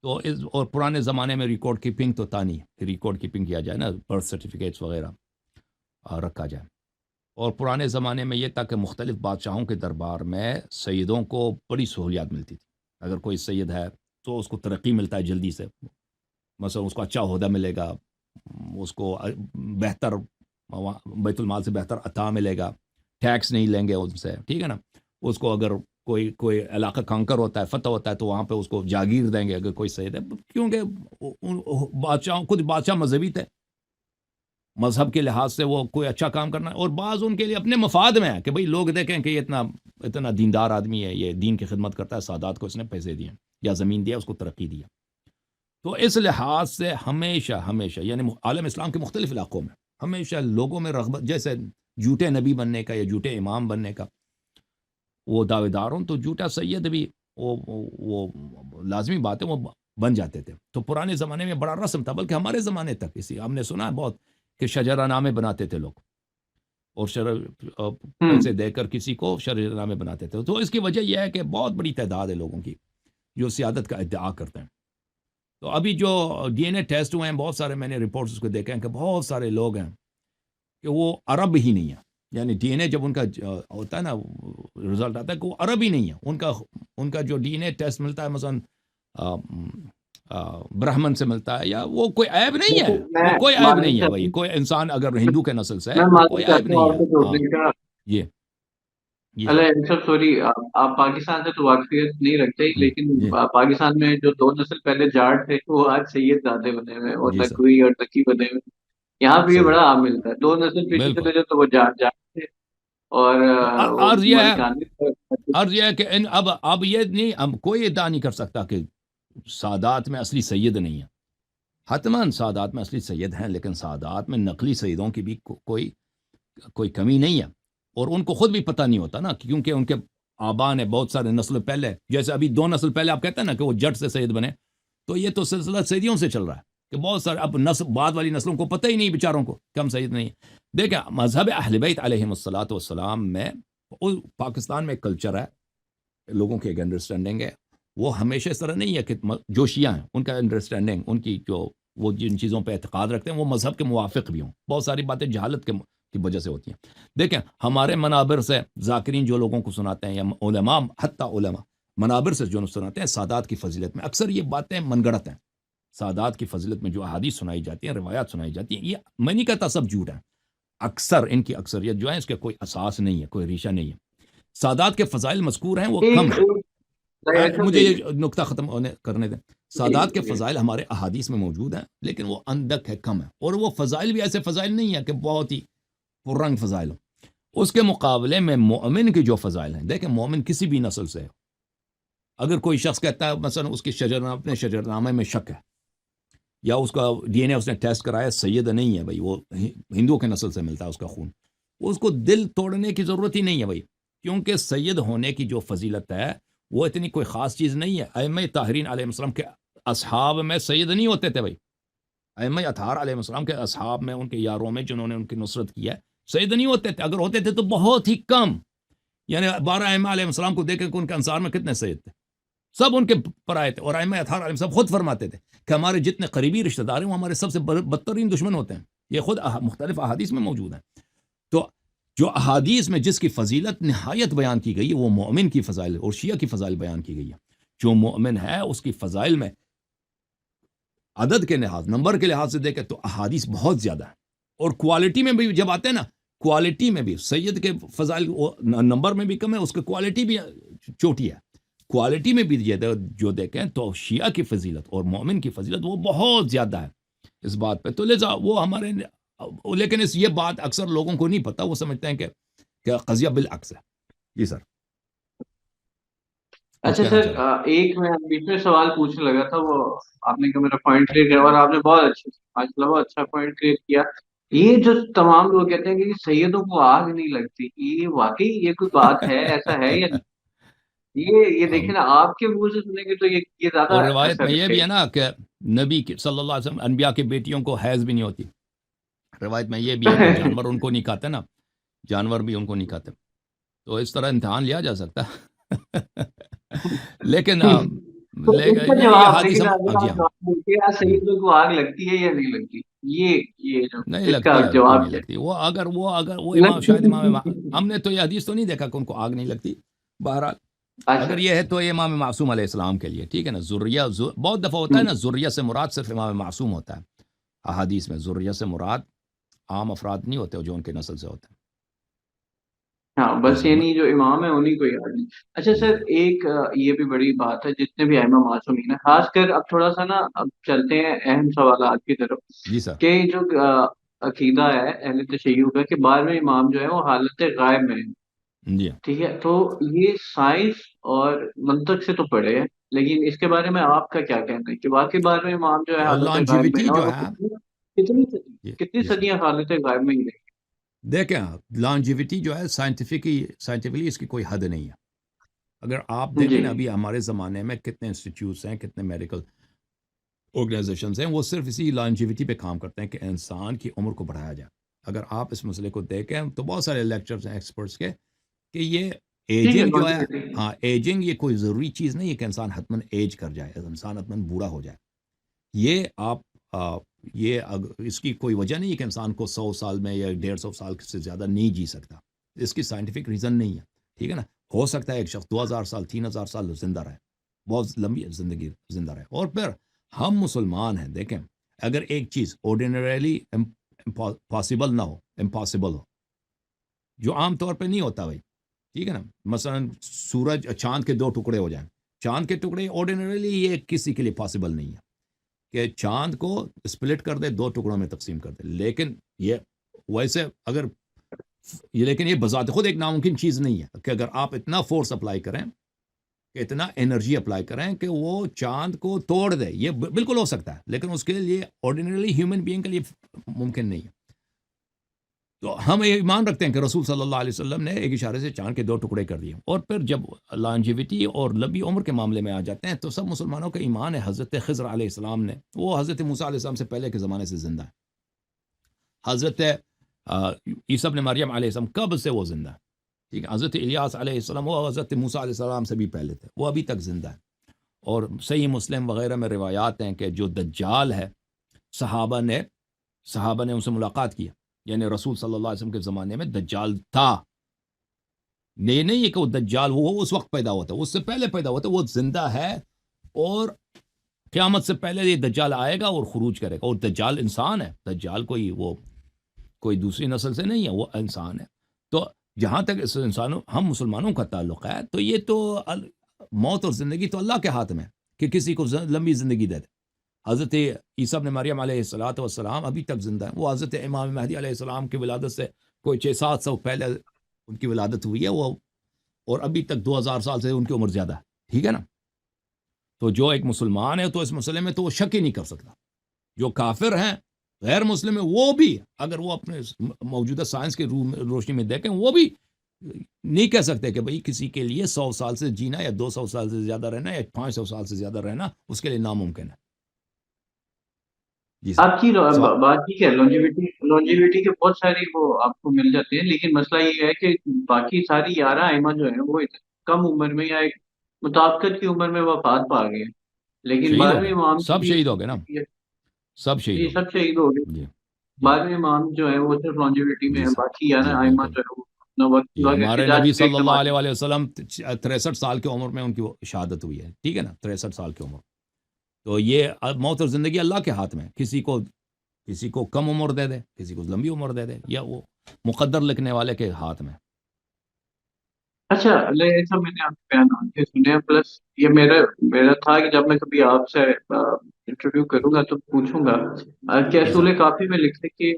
تو اور پرانے زمانے میں ریکارڈ کیپنگ تو تھا نہیں کہ ریکارڈ کیپنگ کیا جائے نا، برتھ سرٹیفکیٹس وغیرہ رکھا جائے. اور پرانے زمانے میں یہ تھا کہ مختلف بادشاہوں کے دربار میں سیدوں کو بڑی سہولیات ملتی تھی. اگر کوئی سید ہے تو اس کو ترقی ملتا ہے جلدی سے، مثلا اس کو اچھا عہدہ ملے گا، اس کو بہتر بیت المال سے بہتر عطا ملے گا، ٹیکس نہیں لیں گے ان سے، ٹھیک ہے نا. اس کو اگر کوئی علاقہ کانکر ہوتا ہے، فتح ہوتا ہے، تو وہاں پہ اس کو جاگیر دیں گے اگر کوئی سید ہے، کیونکہ خود بادشاہ مذہبی تھے، مذہب کے لحاظ سے وہ کوئی اچھا کام کرنا. اور بعض ان کے لیے اپنے مفاد میں ہے کہ بھئی لوگ دیکھیں کہ یہ اتنا دیندار آدمی ہے، یہ دین کی خدمت کرتا ہے، سادات کو اس نے پیسے دیے یا زمین دیا، اس کو ترقی دیا. تو اس لحاظ سے ہمیشہ یعنی عالم اسلام کے مختلف علاقوں میں ہمیشہ لوگوں میں رغبت، جیسے جھوٹے نبی بننے کا یا جھوٹے امام بننے کا وہ دعوے دار ہوں، تو جھوٹا سید بھی وہ لازمی بات ہے وہ بن جاتے تھے. تو پرانے زمانے میں بڑا رسم تھا، بلکہ ہمارے زمانے تک ہم نے سنا ہے بہت کہ شجرہ نامے بناتے تھے لوگ، اور پیسے دے کر کسی کو شجرہ نامے بناتے تھے. تو اس کی وجہ یہ ہے کہ بہت بڑی تعداد ہے لوگوں کی جو سیادت کا ادعا کرتے ہیں. تو ابھی جو ڈی این اے ٹیسٹ ہوئے ہیں بہت سارے، میں نے رپورٹس اس کو دیکھے ہیں کہ بہت سارے لوگ ہیں کہ وہ عرب ہی نہیں ہیں. یعنی ڈی این اے جب ان کا ہوتا ہے نا رزلٹ آتا ہے کہ وہ عرب ہی نہیں ہے. ان کا جو ڈی این اے ٹیسٹ ملتا ہے مثلا برہمن سے ملتا ہے، یا وہ کوئی عیب نہیں ہے، میں وہ کوئی عیب معلوم نہیں ہے. چاہتا بھائی ہوں کوئی انسان اگر ہندو کے نسل سے ہے میں وہ معلوم کوئی عیب چاہتا ہوں نہیں آپ ہے. کو ہاں جوڑنے کا. یہ جی سر. اللہ سوری، آپ پاکستان سے تو واقفیت نہیں رکھتے، لیکن جی پاکستان میں جو 2 نسل پہلے جاٹ تھے وہ آج سید زادے بنے ہوئے اور جی سر، نقوی اور تقی بنے ہوئے. یہاں پہ یہ صحیح، بڑا عام ملتا ہے. 2 نسل پیچھے بالکل. چلے جاؤ تو وہ جاٹ تھے، اور تو وہ عرض یہ ہے مالکانی. عرض یہ ہے کہ اب یہ نہیں، اب کوئی ادعا نہیں کر سکتا کہ سادات میں اصلی سید نہیں ہے. حتماً سادات میں اصلی سید ہیں، لیکن سادات میں نقلی سیدوں کی بھی کوئی کمی نہیں ہے. اور ان کو خود بھی پتہ نہیں ہوتا نا، کیونکہ ان کے آبا نے بہت سارے نسل پہلے، جیسے ابھی 2 نسل پہلے آپ کہتے ہیں نا کہ وہ جٹ سے سید بنے، تو یہ تو سلسلہ سیدیوں سے چل رہا ہے کہ بہت سارے اب بعد والی نسلوں کو پتہ ہی نہیں بیچاروں کو کہ ہم سید نہیں. دیکھیں مذہب اہل بیت علیہم الصلوۃ والسلام میں پاکستان میں ایک کلچر ہے، لوگوں کی ایک انڈرسٹینڈنگ ہے. وہ ہمیشہ اس طرح نہیں ہے کہ جو شیعہ ہیں ان کا انڈرسٹینڈنگ، ان کی جو وہ جن چیزوں پہ اعتقاد رکھتے ہیں وہ مذہب کے موافق بھی ہوں. بہت ساری باتیں جہالت کی وجہ سے ہوتی ہیں. دیکھیں ہمارے منابر سے ذاکرین جو لوگوں کو سناتے ہیں، یا علماء، حتیٰ علماء منابر سے جو سناتے ہیں سادات کی فضیلت میں، اکثر یہ باتیں من گڑت ہیں. سادات کی فضیلت میں جو احادیث سنائی جاتی ہیں، روایات سنائی جاتی ہیں، یہ میں نہیں کہتا سب جھوٹ ہیں، اکثر ان کی اکثریت جو ہے اس کے کوئی اساس نہیں ہے، کوئی ریشہ نہیں ہے. سادات کے فضائل مذکور ہیں وہ کم ہیں. مجھے یہ نقطہ ختم کرنے دیں. سادات کے فضائل ہمارے احادیث میں موجود ہیں، لیکن وہ اندک ہے، کم ہے. اور وہ فضائل بھی ایسے فضائل نہیں ہیں کہ بہت ہی پررنگ فضائل ہوں. اس کے مقابلے میں مومن کے جو فضائل ہیں، دیکھیں مومن کسی بھی نسل سے ہے. اگر کوئی شخص کہتا ہے مثلا اس کی اپنے شجرنامے میں شک ہے، یا اس کا ڈی این اے اس نے ٹیسٹ کرایا سید نہیں ہے، بھائی وہ ہندو کے نسل سے ملتا ہے اس کا خون، اس کو دل توڑنے کی ضرورت ہی نہیں ہے بھائی، کیونکہ سید ہونے کی جو فضیلت ہے وہ اتنی کوئی خاص چیز نہیں ہے. ائمہ طاہرین علیہ السلام کے اصحاب میں سید نہیں ہوتے تھے بھائی. ائمہ اطہار علیہ السلام کے اصحاب میں، ان کے یاروں میں جنہوں نے ان کی نصرت کی ہے، سید نہیں ہوتے تھے. اگر ہوتے تھے تو بہت ہی کم. یعنی 12 ائمہ علیہ السلام کو دیکھیں کہ ان کے انصار میں کتنے سید تھے، سب ان کے پر آئے تھے. اور ائمہ اطہار علیہ السلام خود فرماتے تھے کہ ہمارے جتنے قریبی رشتہ دار ہیں وہ ہمارے سب سے بدترین دشمن ہوتے ہیں. یہ خود مختلف احادیث میں موجود ہیں. تو جو احادیث میں جس کی فضیلت نہایت بیان کی گئی ہے وہ مومن کی فضائل اور شیعہ کی فضائل بیان کی گئی ہے. جو مومن ہے اس کی فضائل میں عدد کے لحاظ، نمبر کے لحاظ سے دیکھیں تو احادیث بہت زیادہ ہیں. اور کوالٹی میں بھی جب آتے ہیں نا، کوالٹی میں بھی سید کے فضائل نمبر میں بھی کم ہے، اس کی کوالٹی بھی چوٹی ہے. کوالٹی میں بھی جو دیکھیں تو شیعہ کی فضیلت اور مومن کی فضیلت وہ بہت زیادہ ہے اس بات پہ. تو لہذا وہ ہمارے، لیکن یہ بات اکثر لوگوں کو نہیں پتا، وہ سمجھتے ہیں کہ قضیہ بالعکس ہے. جی سر. اچھا سر، ایک میں بیچ میں سوال پوچھنے لگا تھا، وہ آپ نے کہا میرا پوائنٹ کلیئر کیا، اور آپ نے بہت اچھا ماشاء اللہ بہت اچھا پوائنٹ کلیئر کیا. یہ جو تمام لوگ کہتے ہیں کہ سیدوں کو آگ نہیں لگتی، یہ واقعی یہ کوئی بات ہے، ایسا ہے یا نہیں؟ یہ دیکھیں نا، آپ کے منہ سے سنیں گے تو یہ زیادہ اور روایت اثر میں یہ رکھے بھی گا۔ ہے نا کہ نبی صلی اللہ علیہ وسلم انبیاء کی بیٹیوں کو حیض بھی نہیں ہوتی. روایت میں یہ بھی ہے کہ جانور ان کو نہیں کھاتے نا، جانور بھی ان کو نہیں کھاتے. تو اس طرح امتحان لیا جا سکتا ہے. لیکن تو اس کا یہ جواب، حدیث لیکن ہم اگر جی آپ ہاں جواب دیں کہ یار سیدوں کو آگ لگتی ہے یا نہیں لگتی، یہ جو نہیں اس کا لگتی ہے، کیوں جواب نہیں کیا لگتی؟ وہ امام ہے؟ شاید ہم نے تو یہ حدیث تو نہیں دیکھا کہ ان کو آگ نہیں لگتی. بہرحال اچھا، اگر یہ ہے تو یہ امام معصوم علیہ السلام کے لیے ٹھیک ہے نا. بہت دفعہ ہوتا ہے نا ذریہ سے مراد صرف امام معصوم ہوتا ہے. احادیث میں ذریہ سے مراد عام افراد نہیں ہوتے جو ان کے نسل سے ہوتے ہیں. ہاں جی بس سر یعنی جو امام ہے انہیں کو یاد نہیں۔ اچھا جی سر، جی ایک یہ بھی بڑی بات ہے، جتنے بھی ائمہ معصومین ہیں، خاص کر اب تھوڑا سا نا، اب چلتے ہیں اہم سوالات کی طرف، جی سر کہ جو عقیدہ ہے اہل تشیع کا کہ 12ویں امام جو ہے وہ حالت غائب میں ہے، جی ٹھیک ہے؟ تو یہ سائنس اور منطق سے تو پڑھے ہے، لیکن اس کے بارے میں آپ کا کیا کہنا ہے کہ واقعی 12ویں امام جو ہے حالت غائب میں لانجیوٹی ہے، اور جو وہ ہے جی کتنی جی سر صدیاں حالت غائب میں ہی رہے؟ دیکھیں لانجیوٹی جو ہے سائنٹیفکلی اس کی کوئی حد نہیں ہے. اگر آپ جی دیکھیں نا ابھی ہمارے زمانے میں کتنے انسٹیٹیوٹس ہیں، کتنے میڈیکل آرگنائزیشنز ہیں، وہ صرف اسی لانجیوٹی پہ کام کرتے ہیں کہ انسان کی عمر کو بڑھایا جائے. اگر آپ اس مسئلے کو دیکھیں تو بہت سارے لیکچرز ہیں ایکسپرٹس کے کہ یہ ٹھیک ہے، ایجنگ جو ہے، longevity۔ ہاں ایجنگ یہ کوئی ضروری چیز نہیں ہے کہ انسان حتماً ایج کر جائے، انسان حتماً بوڑھا ہو جائے. یہ آپ اس کی کوئی وجہ نہیں ہے کہ انسان کو 100 سال میں یا 150 سال سے زیادہ نہیں جی سکتا. اس کی سائنٹیفک ریزن نہیں ہے. ٹھیک ہے نا. ہو سکتا ہے ایک شخص 2000 سال 3000 سال زندہ رہے، بہت لمبی زندگی زندہ رہے. اور پھر ہم مسلمان ہیں، دیکھیں اگر ایک چیز آرڈینریلی پاسبل نہ ہو، امپاسبل ہو، جو عام طور پہ نہیں ہوتا بھائی، ٹھیک ہے نا. مثلا سورج چاند کے 2 ٹکڑے ہو جائیں، چاند کے ٹکڑے آرڈینریلی یہ کسی کے لیے پاسبل نہیں ہے کہ چاند کو اسپلٹ کر دے، 2 ٹکڑوں میں تقسیم کر دے. لیکن یہ ویسے اگر لیکن یہ بذات خود ایک ناممکن چیز نہیں ہے کہ اگر آپ اتنا فورس اپلائی کریں، کہ اتنا انرجی اپلائی کریں کہ وہ چاند کو توڑ دے. یہ بالکل ہو سکتا ہے لیکن اس کے لیے آرڈینریلی ہیومن بینگ کے لیے ممکن نہیں ہے. تو ہم یہ ایمان رکھتے ہیں کہ رسول صلی اللہ علیہ وسلم نے ایک اشارے سے چاند کے 2 ٹکڑے کر دیے. اور پھر جب لانجیوٹی اور لمبی عمر کے معاملے میں آ جاتے ہیں تو سب مسلمانوں کا ایمان ہے حضرت خضر علیہ السلام نے، وہ حضرت موسیٰ علیہ السلام سے پہلے کے زمانے سے زندہ ہے. حضرت عیسیٰ ابن مریم علیہ السلام کب سے وہ زندہ ہے. ٹھیک ہے. حضرت الیاس علیہ السلام وہ حضرت موسیٰ علیہ السلام سے بھی پہلے تھے، وہ ابھی تک زندہ ہے. اور صحیح مسلم وغیرہ میں روایات ہیں کہ جو دجال ہے، صحابہ نے ان سے ملاقات کیا، یعنی رسول صلی اللہ علیہ وسلم کے زمانے میں دجال تھا. یہ نہیں ہے کہ وہ دجال وہ اس وقت پیدا ہوتا ہے، اس سے پہلے پیدا ہوتا ہے. وہ زندہ ہے اور قیامت سے پہلے یہ دجال آئے گا اور خروج کرے گا. اور دجال انسان ہے، دجال کوئی دوسری نسل سے نہیں ہے، وہ انسان ہے. تو جہاں تک اس ہم مسلمانوں کا تعلق ہے تو یہ تو موت اور زندگی تو اللہ کے ہاتھ میں ہے کہ کسی کو لمبی زندگی دے دے. حضرت عیسیٰ ابن مریم علیہ السلام ابھی تک زندہ ہیں. وہ حضرت امام مہدی علیہ السلام کی ولادت سے کوئی 600-700 پہلے ان کی ولادت ہوئی ہے وہ، اور ابھی تک 2000 سال سے ان کی عمر زیادہ ہے. ٹھیک ہے نا. تو جو ایک مسلمان ہے تو اس مسئلے میں تو وہ شک ہی نہیں کر سکتا. جو کافر ہیں، غیر مسلم ہیں، وہ بھی اگر وہ اپنے موجودہ سائنس کی روشنی میں دیکھیں، وہ بھی نہیں کہہ سکتے کہ بھئی کسی کے لیے 100 سال سے جینا یا 200 سال سے زیادہ رہنا یا 500 سال سے زیادہ رہنا اس کے لیے ناممکن ہے. جی سر. آپ کی سوال بات ٹھیک ہے، لانجیوٹی کے بہت ساری وہ آپ کو مل جاتے ہیں، لیکن مسئلہ یہ ہے کہ باقی ساری 11 ائمہ جو ہیں وہ کم عمر میں یا ایک مطابقت کی عمر میں وفات پا گئے ہیں، لیکن شہید ہو 12ویں گئے، امام سب کی شہید ہو گئے نا، سب شہید جی ہو سب گئے. شہید ہو گئے۔ جی جی 12ویں امام جو ہے وہ صرف لانجیوٹی میں جی ہے، سر. باقی 11 جی ائمہ بالکل جو ہے وہ اپنا وقت جی. پورا کر کے ہمارے جا نبی چکے، صلی اللہ کمال۔ علیہ وسلم 63 سال کی عمر میں ان کی شہادت ہوئی ہے. ٹھیک ہے نا. 63 سال کی عمر. تو یہ موت اور زندگی اللہ کے ہاتھ میں. کسی کو کم عمر دے دے، کسی کو لمبی عمر دے دے، یا وہ مقدر لکھنے والے کے ہاتھ میں. اچھا، ایسا میں نے آپ کے بیان کے سنے ہیں، پلس یہ میرا تھا کہ جب میں کبھی آپ سے انٹرویو کروں گا تو پوچھوں گا کہ جی سر. اصول کافی میں لکھتے کہ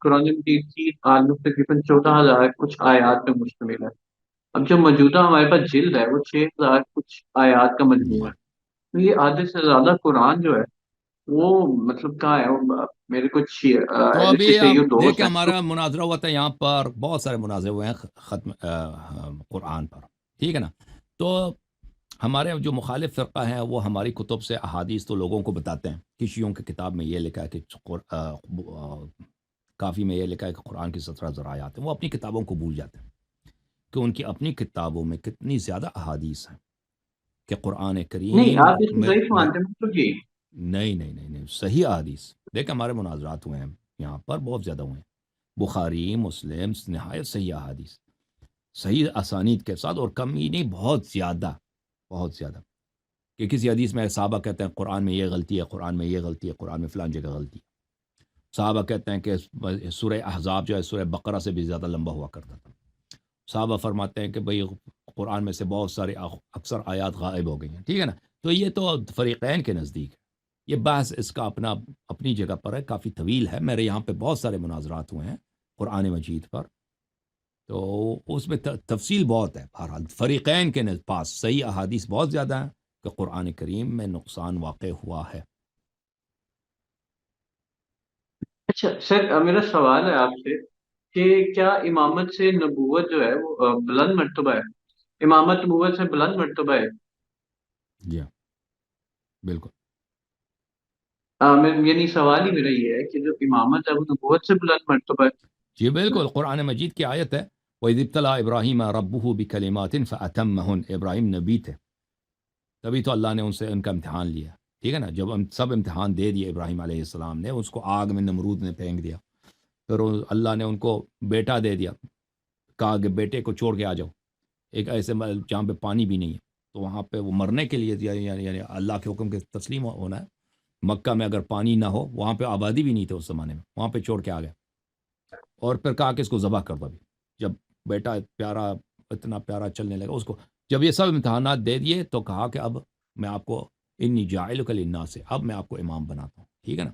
قرآن مجید کی تقریباً 14,000 کچھ آیات پہ مشتمل ہے۔ اب جو موجودہ ہمارے پاس جلد ہے وہ 6,000 کچھ آیات کا جی مجموعہ ہے، تو یہ آدھے سے زیادہ قرآن جو ہے وہ مطلب کہاں ہے وہ؟ میرے کچھ تو ایسے ابھی اب شیعہ دوست دیکھیں ہیں تو ہمارا مناظرہ ہوا تھا یہاں پر، بہت سارے مناظرے ہوئے ہیں ختم قرآن پر، ٹھیک ہے نا. تو ہمارے جو مخالف فرقہ ہیں وہ ہماری کتب سے احادیث تو لوگوں کو بتاتے ہیں کہ شیعوں کی کتاب میں یہ لکھا ہے کہ کافی میں یہ لکھا ہے کہ قرآن کی 17 ذرائعات ہیں. وہ اپنی کتابوں کو بھول جاتے ہیں کہ ان کی اپنی کتابوں میں کتنی زیادہ احادیث ہیں کہ قرآن نہیں، کریم آپ اس کو ضعیف میں مانتے ہیں مطلب جی. نہیں صحیح احادیث. دیکھ ہمارے مناظرات ہوئے ہیں یہاں پر بہت زیادہ ہوئے ہیں، بخاری مسلم نہایت صحیح احادیث، صحیح اسانید کے ساتھ، اور کم ہی نہیں، بہت زیادہ، بہت زیادہ. کہ کسی حدیث میں صحابہ کہتے ہیں قرآن میں یہ غلطی ہے، قرآن میں یہ غلطی ہے، قرآن میں فلان جگہ غلطی ہے. صحابہ کہتے ہیں کہ سورہ احزاب جو ہے سورہ بقرہ سے بھی زیادہ لمبا ہوا کرتا تھا. صحابہ فرماتے ہیں کہ بھئی قرآن میں سے بہت سارے اکثر آیات غائب ہو گئی ہیں، ٹھیک ہے نا. تو یہ تو فریقین کے نزدیک ہے. یہ بحث اس کا اپنی جگہ پر ہے، کافی طویل ہے. میرے یہاں پہ بہت سارے مناظرات ہوئے ہیں قرآن مجید پر، تو اس میں تفصیل بہت ہے. بہرحال فریقین کے پاس صحیح احادیث بہت زیادہ ہیں کہ قرآن کریم میں نقصان واقع ہوا ہے. اچھا سر، میرا سوال ہے آپ سے کہ کیا امامت سے نبوت جو ہے وہ بلند مرتبہ ہے؟ امامت نبوت سے بلند مرتبہ ہے؟ جی ہاں، بالکل. یعنی سوال ہی میرا یہ ہے کہ جو امامت ہے وہ نبوت سے بلند مرتبہ ہے؟ جی بالکل، قرآن مجید کی آیت ہے وَإِذِ ابْتَلَىٰ إِبْرَاهِيمَ رَبُّهُ بِكَلِمَاتٍ فَأَتَمَّهُنْ. ابراہیم نبی تھے، تبھی تو اللہ نے ان سے ان کا امتحان لیا، ٹھیک ہے نا. جب ہم سب امتحان دے دیے ابراہیم علیہ السلام نے، اس کو آگ میں نمرود نے پھینک دیا، پھر اللہ نے ان کو بیٹا دے دیا، کہا کہ بیٹے کو چھوڑ کے آ جاؤ ایک ایسے جہاں پہ پانی بھی نہیں ہے. تو وہاں پہ وہ مرنے کے لیے یعنی اللہ کے حکم کے تسلیم ہونا ہے. مکہ میں اگر پانی نہ ہو، وہاں پہ آبادی بھی نہیں تھی اس زمانے میں، وہاں پہ چھوڑ کے آ گئے. اور پھر کہا کہ اس کو ذبح کر دو. ابھی جب بیٹا پیارا، اتنا پیارا چلنے لگا اس کو، جب یہ سب امتحانات دے دیے تو کہا کہ اب میں آپ کو انی جاعلک للناس سے، اب میں آپ کو امام بناتا ہوں، ٹھیک ہے نا.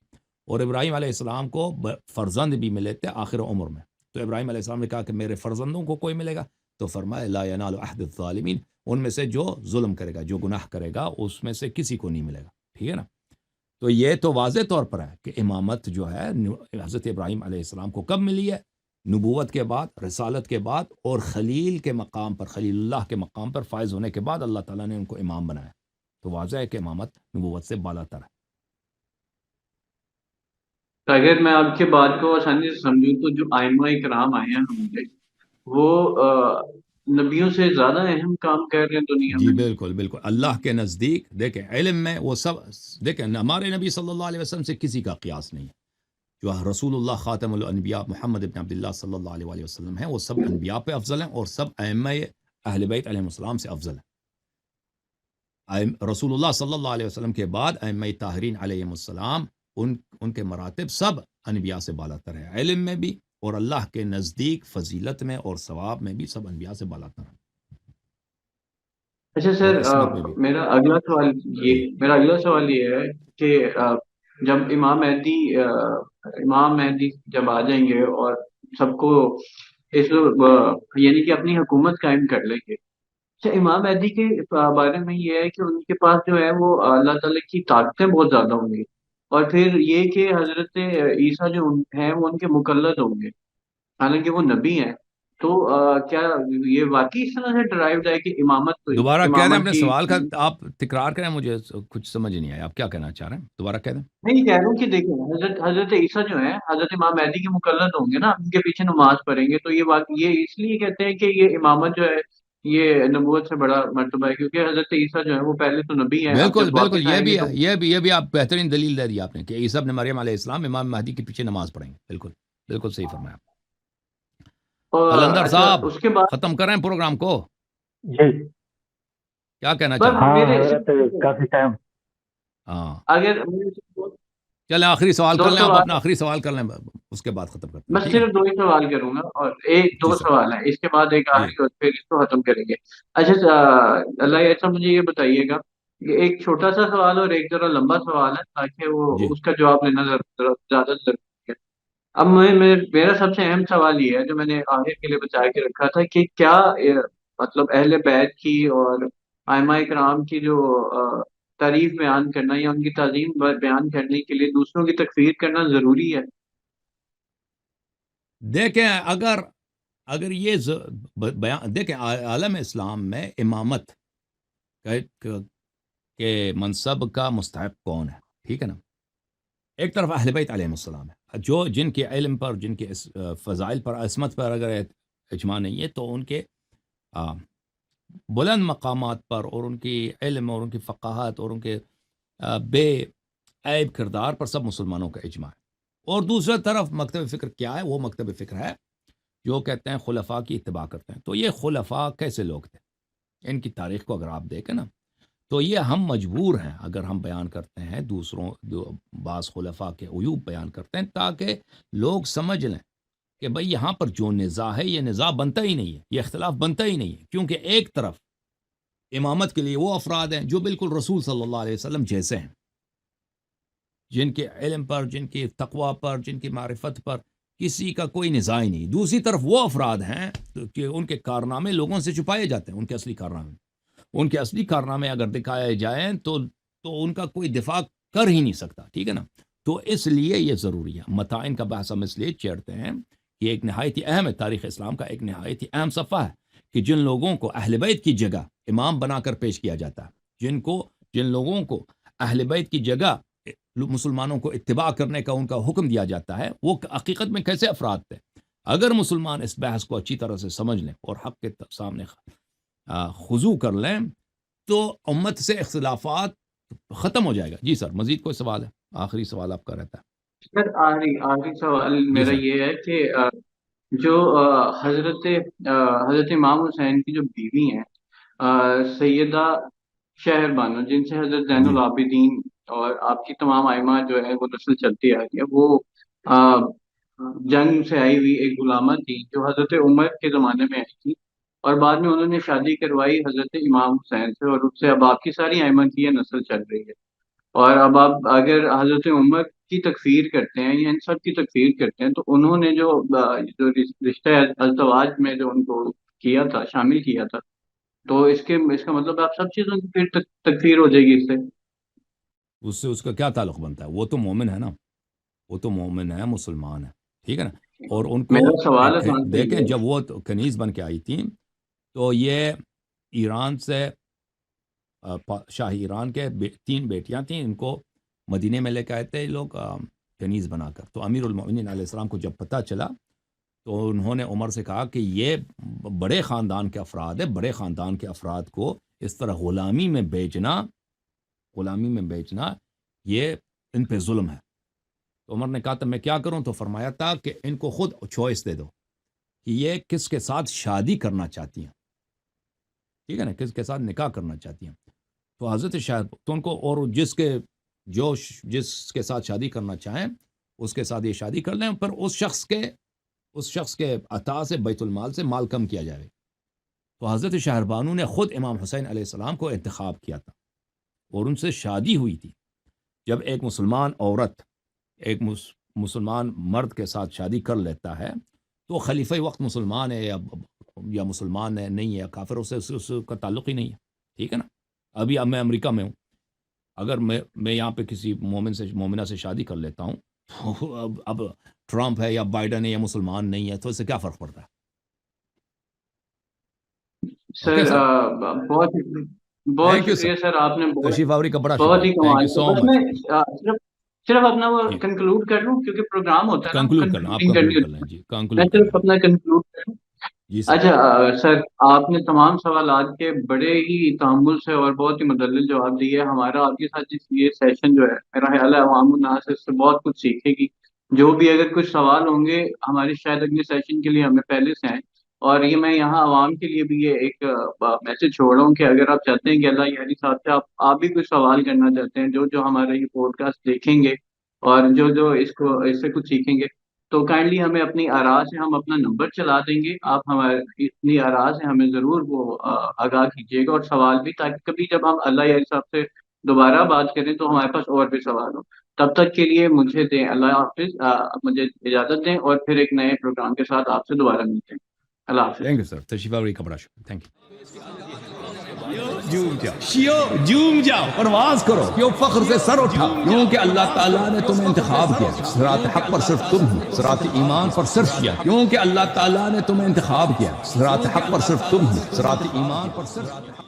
اور ابراہیم علیہ السلام کو فرزند بھی ملے تھے آخر عمر میں. تو ابراہیم علیہ السلام نے کہا کہ میرے فرزندوں کو کوئی ملے گا؟ تو فرمایا لا ینال عہد الظالمین، ان میں سے جو ظلم کرے گا، جو گناہ کرے گا، اس میں سے کسی کو نہیں ملے گا، ٹھیک ہے نا. تو یہ تو واضح طور پر ہے کہ امامت جو ہے حضرت ابراہیم علیہ السلام کو کب ملی ہے؟ نبوت کے بعد، رسالت کے بعد، اور خلیل کے مقام پر، خلیل اللہ کے مقام پر فائز ہونے کے بعد اللہ تعالیٰ نے ان کو امام بنایا. تو واضح ہے کہ امامت نبوت سے بالا تر ہے. تو اگر میں آپ کے بات کو آسانی سے سمجھوں تو جو ائمہ کرام آئے ہیں ہمارے، وہ نبیوں سے زیادہ اہم کام کر رہے ہیں دنیا جی میں. بالکل بالکل. اللہ کے نزدیک دیکھیں علم میں وہ سب، دیکھیں ہمارے نبی صلی اللہ علیہ وسلم سے کسی کا قیاس نہیں ہے. جو رسول اللہ خاتم الانبیاء محمد ابن عبداللہ صلی اللہ علیہ وسلم ہیں، وہ سب انبیاء پہ افضل ہیں، اور سب ائمہ اہل بیت علیہ السلام سے افضل ہیں. رسول اللہ صلی اللہ علیہ وسلم کے بعد ائمہ طاہرین علیہ السلام، ان کے مراتب سب انبیاء سے بالا تر ہے، علم میں بھی اور اللہ کے نزدیک فضیلت میں اور ثواب میں بھی سب انبیاء سے بالا تر ہے، اچھا اور سر، عصمت میں بھی. میرا اگلا سوال جی میرا اگلا سوال یہ ہے کہ جب امام مہدی جب آ جائیں گے اور سب کو اس یعنی کہ اپنی حکومت قائم کر لیں گے. اچھا، امام مہدی کے بارے میں یہ ہے کہ ان کے پاس جو ہے وہ اللہ تعالیٰ کی طاقتیں بہت زیادہ ہوں گی، اور پھر یہ کہ حضرت عیسیٰ جو ہیں وہ ان کے مقلد ہوں گے، حالانکہ وہ نبی ہیں. تو کیا یہ واقعی اس طرح سے ڈرائیوڈ ہے کہ دوبارہ کہہ دیں امامت اپنے کی؟ سوال کا، آپ تکرار کریں، مجھے کچھ سمجھ نہیں آیا آپ کیا کہنا چاہ رہے ہیں، دوبارہ کہہ دیں. میں یہ کہہ رہا ہوں کہ دیکھیں، حضرت عیسیٰ جو ہیں حضرت امام مہدی کے مقلد ہوں گے نا، ان کے پیچھے نماز پڑھیں گے، تو یہ اس لیے کہتے ہیں کہ یہ امامت جو ہے یہ نبوت سے بڑا مرتبہ ہے، کیونکہ حضرت عیسیٰ جو ہے وہ پہلے تو نبی ہیں، اب بالکل جب بالکل، واپس یہ آئیں گے بھی ہے، تو یہ بھی آپ بہترین دلیل دے دی آپ نے کہ عیسی ابن مریم علیہ السلام امام مہدی کے پیچھے نماز پڑھیں گے. بالکل بالکل صحیح فرمایا. قلندر اچھا صاحب اس کے بعد ختم کریں پروگرام کو، جی کیا کہنا چاہ بس رہے ہیں؟ ہاں میرے حضرت کافی ٹائم. ہاں اگر چلیں آخری سوال دو کر لیں، آپ سوال، اپنا آخری سوال کر لیں، اس کے بعد ختم کرتے ہیں، بس ٹھیک ہے. صرف دو ہی سوال کروں گا، اور جی دو سر. سوال ہیں، اس کے بعد ایک جی آخری اور پھر اس کو ختم کریں گے. اچھا اللہ ایسا مجھے یہ بتائیے گا کہ ایک چھوٹا سا سوال اور ایک ذرا لمبا سوال ہے، تاکہ وہ جی اس کا جواب لینا زیادہ ضروری ہے. اب میرا سب سے اہم سوال یہ ہے جو میں نے آخر کے لیے بچا کے رکھا تھا کہ کیا مطلب اہل بیت کی اور ائمہ کرام کی جو تعریف بیان کرنا یا ان کی تعظیم بیان کرنے کے لیے دوسروں کی تکفیر کرنا ضروری ہے؟ دیکھیں اگر یہ بیان دیکھیں عالم اسلام میں امامت کے منصب کا مستحق کون ہے، ٹھیک ہے نا؟ ایک طرف اہل بیت علیہ السلام ہے، جو جن کے علم پر، جن کے فضائل پر، عصمت پر اگر اجماع نہیں ہے تو ان کے بلند مقامات پر اور ان کی علم اور ان کی فقاہت اور ان کے بے عیب کردار پر سب مسلمانوں کا اجماع ہے۔ اور دوسرا طرف مکتب فکر کیا ہے؟ وہ مکتب فکر ہے جو کہتے ہیں خلفاء کی اتباع کرتے ہیں۔ تو یہ خلفاء کیسے لوگ تھے؟ ان کی تاریخ کو اگر آپ دیکھیں نا تو یہ ہم مجبور ہیں اگر ہم بیان کرتے ہیں بعض خلفاء کے عیوب بیان کرتے ہیں تاکہ لوگ سمجھ لیں کہ بھئی یہاں پر جو نزاع ہے یہ نزاع بنتا ہی نہیں ہے، یہ اختلاف بنتا ہی نہیں ہے، کیونکہ ایک طرف امامت کے لیے وہ افراد ہیں جو بالکل رسول صلی اللہ علیہ وسلم جیسے ہیں، جن کے علم پر، جن کی تقوی پر، جن کی معرفت پر کسی کا کوئی نزاع ہی نہیں۔ دوسری طرف وہ افراد ہیں کہ ان کے کارنامے لوگوں سے چھپائے جاتے ہیں، ان کے اصلی کارنامے اگر دکھائے جائیں تو ان کا کوئی دفاع کر ہی نہیں سکتا، ٹھیک ہے نا؟ تو اس لیے یہ ضروری ہے۔ متائن کا بحث ہم اس لیے چھیڑتے ہیں، یہ ایک نہایت ہی اہم ہے، تاریخ اسلام کا ایک نہایت ہی اہم صفحہ ہے کہ جن لوگوں کو اہل بیت کی جگہ امام بنا کر پیش کیا جاتا ہے، جن لوگوں کو اہل بیت کی جگہ مسلمانوں کو اتباع کرنے کا ان کا حکم دیا جاتا ہے، وہ حقیقت میں کیسے افراد تھے؟ اگر مسلمان اس بحث کو اچھی طرح سے سمجھ لیں اور حق کے سامنے خضوع کر لیں تو امت سے اختلافات ختم ہو جائے گا۔ جی سر، مزید کوئی سوال ہے؟ آخری سوال آپ کا رہتا ہے۔ سر آخری سوال جی میرا سر۔ یہ ہے کہ جو حضرت امام حسین کی جو بیوی ہیں سیدہ شہر بانو، جن سے حضرت زین جی العابدین اور آپ کی تمام ائمہ جو ہے وہ نسل چلتی آ رہی ہے، وہ جنگ سے آئی ہوئی ایک غلامہ تھی جو حضرت عمر کے زمانے میں آئی تھی، اور بعد میں انہوں نے شادی کروائی حضرت امام حسین سے، اور اس سے اب آپ کی ساری ائمہ کی یہ نسل چل رہی ہے۔ اور اب آپ اگر حضرت عمر کی تکفیر کرتے ہیں یا ان سب کی تکفیر کرتے ہیں تو انہوں نے جو رشتہ ازدواج میں جو ان کو کیا تھا، شامل کیا تھا، تو اس کا مطلب آپ سب چیزوں کی پھر تکفیر ہو جائے گی اس سے؟ اس سے اس کا کیا تعلق بنتا ہے؟ وہ تو مومن ہے نا، وہ تو مومن ہے، مسلمان ہے، ٹھیک ہے نا؟ اور ان کو میرا سوال ہے خان سے دیکھیں، یہ جب وہ کنیز بن کے آئی تھیں تو یہ ایران سے شاہ ایران کے 3 بیٹیاں تھیں، ان کو مدینے میں لے کے آئے تھے لوگ کنیز بنا کر۔ تو امیر المؤمنین علیہ السلام کو جب پتہ چلا تو انہوں نے عمر سے کہا کہ یہ بڑے خاندان کے افراد ہیں، بڑے خاندان کے افراد کو اس طرح غلامی میں بیچنا یہ ان پہ ظلم ہے۔ تو عمر نے کہا تھا میں کیا کروں؟ تو فرمایا تھا کہ ان کو خود چوائس دے دو کہ یہ کس کے ساتھ شادی کرنا چاہتی ہیں، ٹھیک ہے نا، کس کے ساتھ نکاح کرنا چاہتی ہیں۔ تو حضرت شاہد تو ان کو، اور جس کے ساتھ شادی کرنا چاہیں اس کے ساتھ یہ شادی کر لیں، پر اس شخص کے عطا سے، بیت المال سے مال کم کیا جائے۔ تو حضرت شاہر بانو نے خود امام حسین علیہ السلام کو انتخاب کیا تھا اور ان سے شادی ہوئی تھی۔ جب ایک مسلمان عورت ایک مسلمان مرد کے ساتھ شادی کر لیتا ہے تو خلیفہ وقت مسلمان ہے یا مسلمان ہے نہیں ہے، کافر، اس کا تعلق ہی نہیں ہے، ٹھیک ہے نا؟ ابھی اب میں امریکہ میں ہوں، اگر میں یہاں پہ کسی مومنہ سے شادی کر لیتا ہوں تو اب ٹرمپ ہے یا بائیڈن ہے یا مسلمان نہیں ہے تو اس سے کیا فرق پڑتا ہے؟ اوکے سر سر، بہت بہت تھینک یو سر، شکریہ سر، آپ نے تشریف آوری کا بڑا بہت شکریہ، ہی تھینک کمال یو کیا۔ سو بس مچ۔ میں صرف اپنا وہ جی کنکلوڈ کر لوں کیونکہ پروگرام ہوتا ہے نا، کنکلوڈ کر لیں، آپ کنکلوڈنگ کرنی کنکلوڈ کر ہوتی لیں، جی ہے، میں کنکلوڈ کر صرف لیں۔ اپنا کنکلوڈ کروں۔ جی سر۔ اچھا سر، آپ نے تمام سوالات کے بڑے ہی تحمل سے اور بہت ہی مدلل جواب دیے۔ ہمارا آپ کے ساتھ یہ سیشن جو ہے، میرا خیال ہے عوام الناس اس سے بہت کچھ سیکھے گی۔ جو بھی اگر کچھ سوال ہوں گے ہماری شاید اگلے سیشن کے لیے ہمیں پہلے سے آئیں، اور یہ میں یہاں عوام کے لیے بھی یہ ایک میسج چھوڑ رہا ہوں کہ اگر آپ چاہتے ہیں کہ اللہ یاری صاحب سے آپ بھی کچھ سوال کرنا چاہتے ہیں، جو ہمارا یہ پوڈ کاسٹ دیکھیں گے اور جو اس سے کچھ سیکھیں گے، تو کائنڈلی ہمیں اپنی آراء سے ہم اپنا نمبر چلا دیں گے، آپ ہمارے اپنی آراء سے ہمیں ضرور وہ آگاہ کیجیے گا، اور سوال بھی، تاکہ کبھی جب ہم اللہ یاری صاحب سے دوبارہ بات کریں تو ہمارے پاس اور بھی سوال ہو۔ تب تک کے لیے مجھے دیں اللہ حافظ، مجھے اجازت دیں، اور پھر ایک نئے پروگرام کے ساتھ آپ سے دوبارہ ملتے ہیں۔ اللہ حافظ۔ تھینک یو سر، تشریف آوری کا بڑا شکریہ، تھینک یو۔ جھوم جاؤ شیو جھوم جاؤ پرواز کرو کیوں فخر سے سر اٹھا کیونکہ اللہ تعالیٰ نے تمہیں انتخاب کیا صراط حق پر صرف تم ہو صراط ایمان پر صرف کیا کیونکہ اللہ تعالیٰ نے تمہیں انتخاب کیا صراط حق پر صرف تم ہو صراط ایمان پر صرف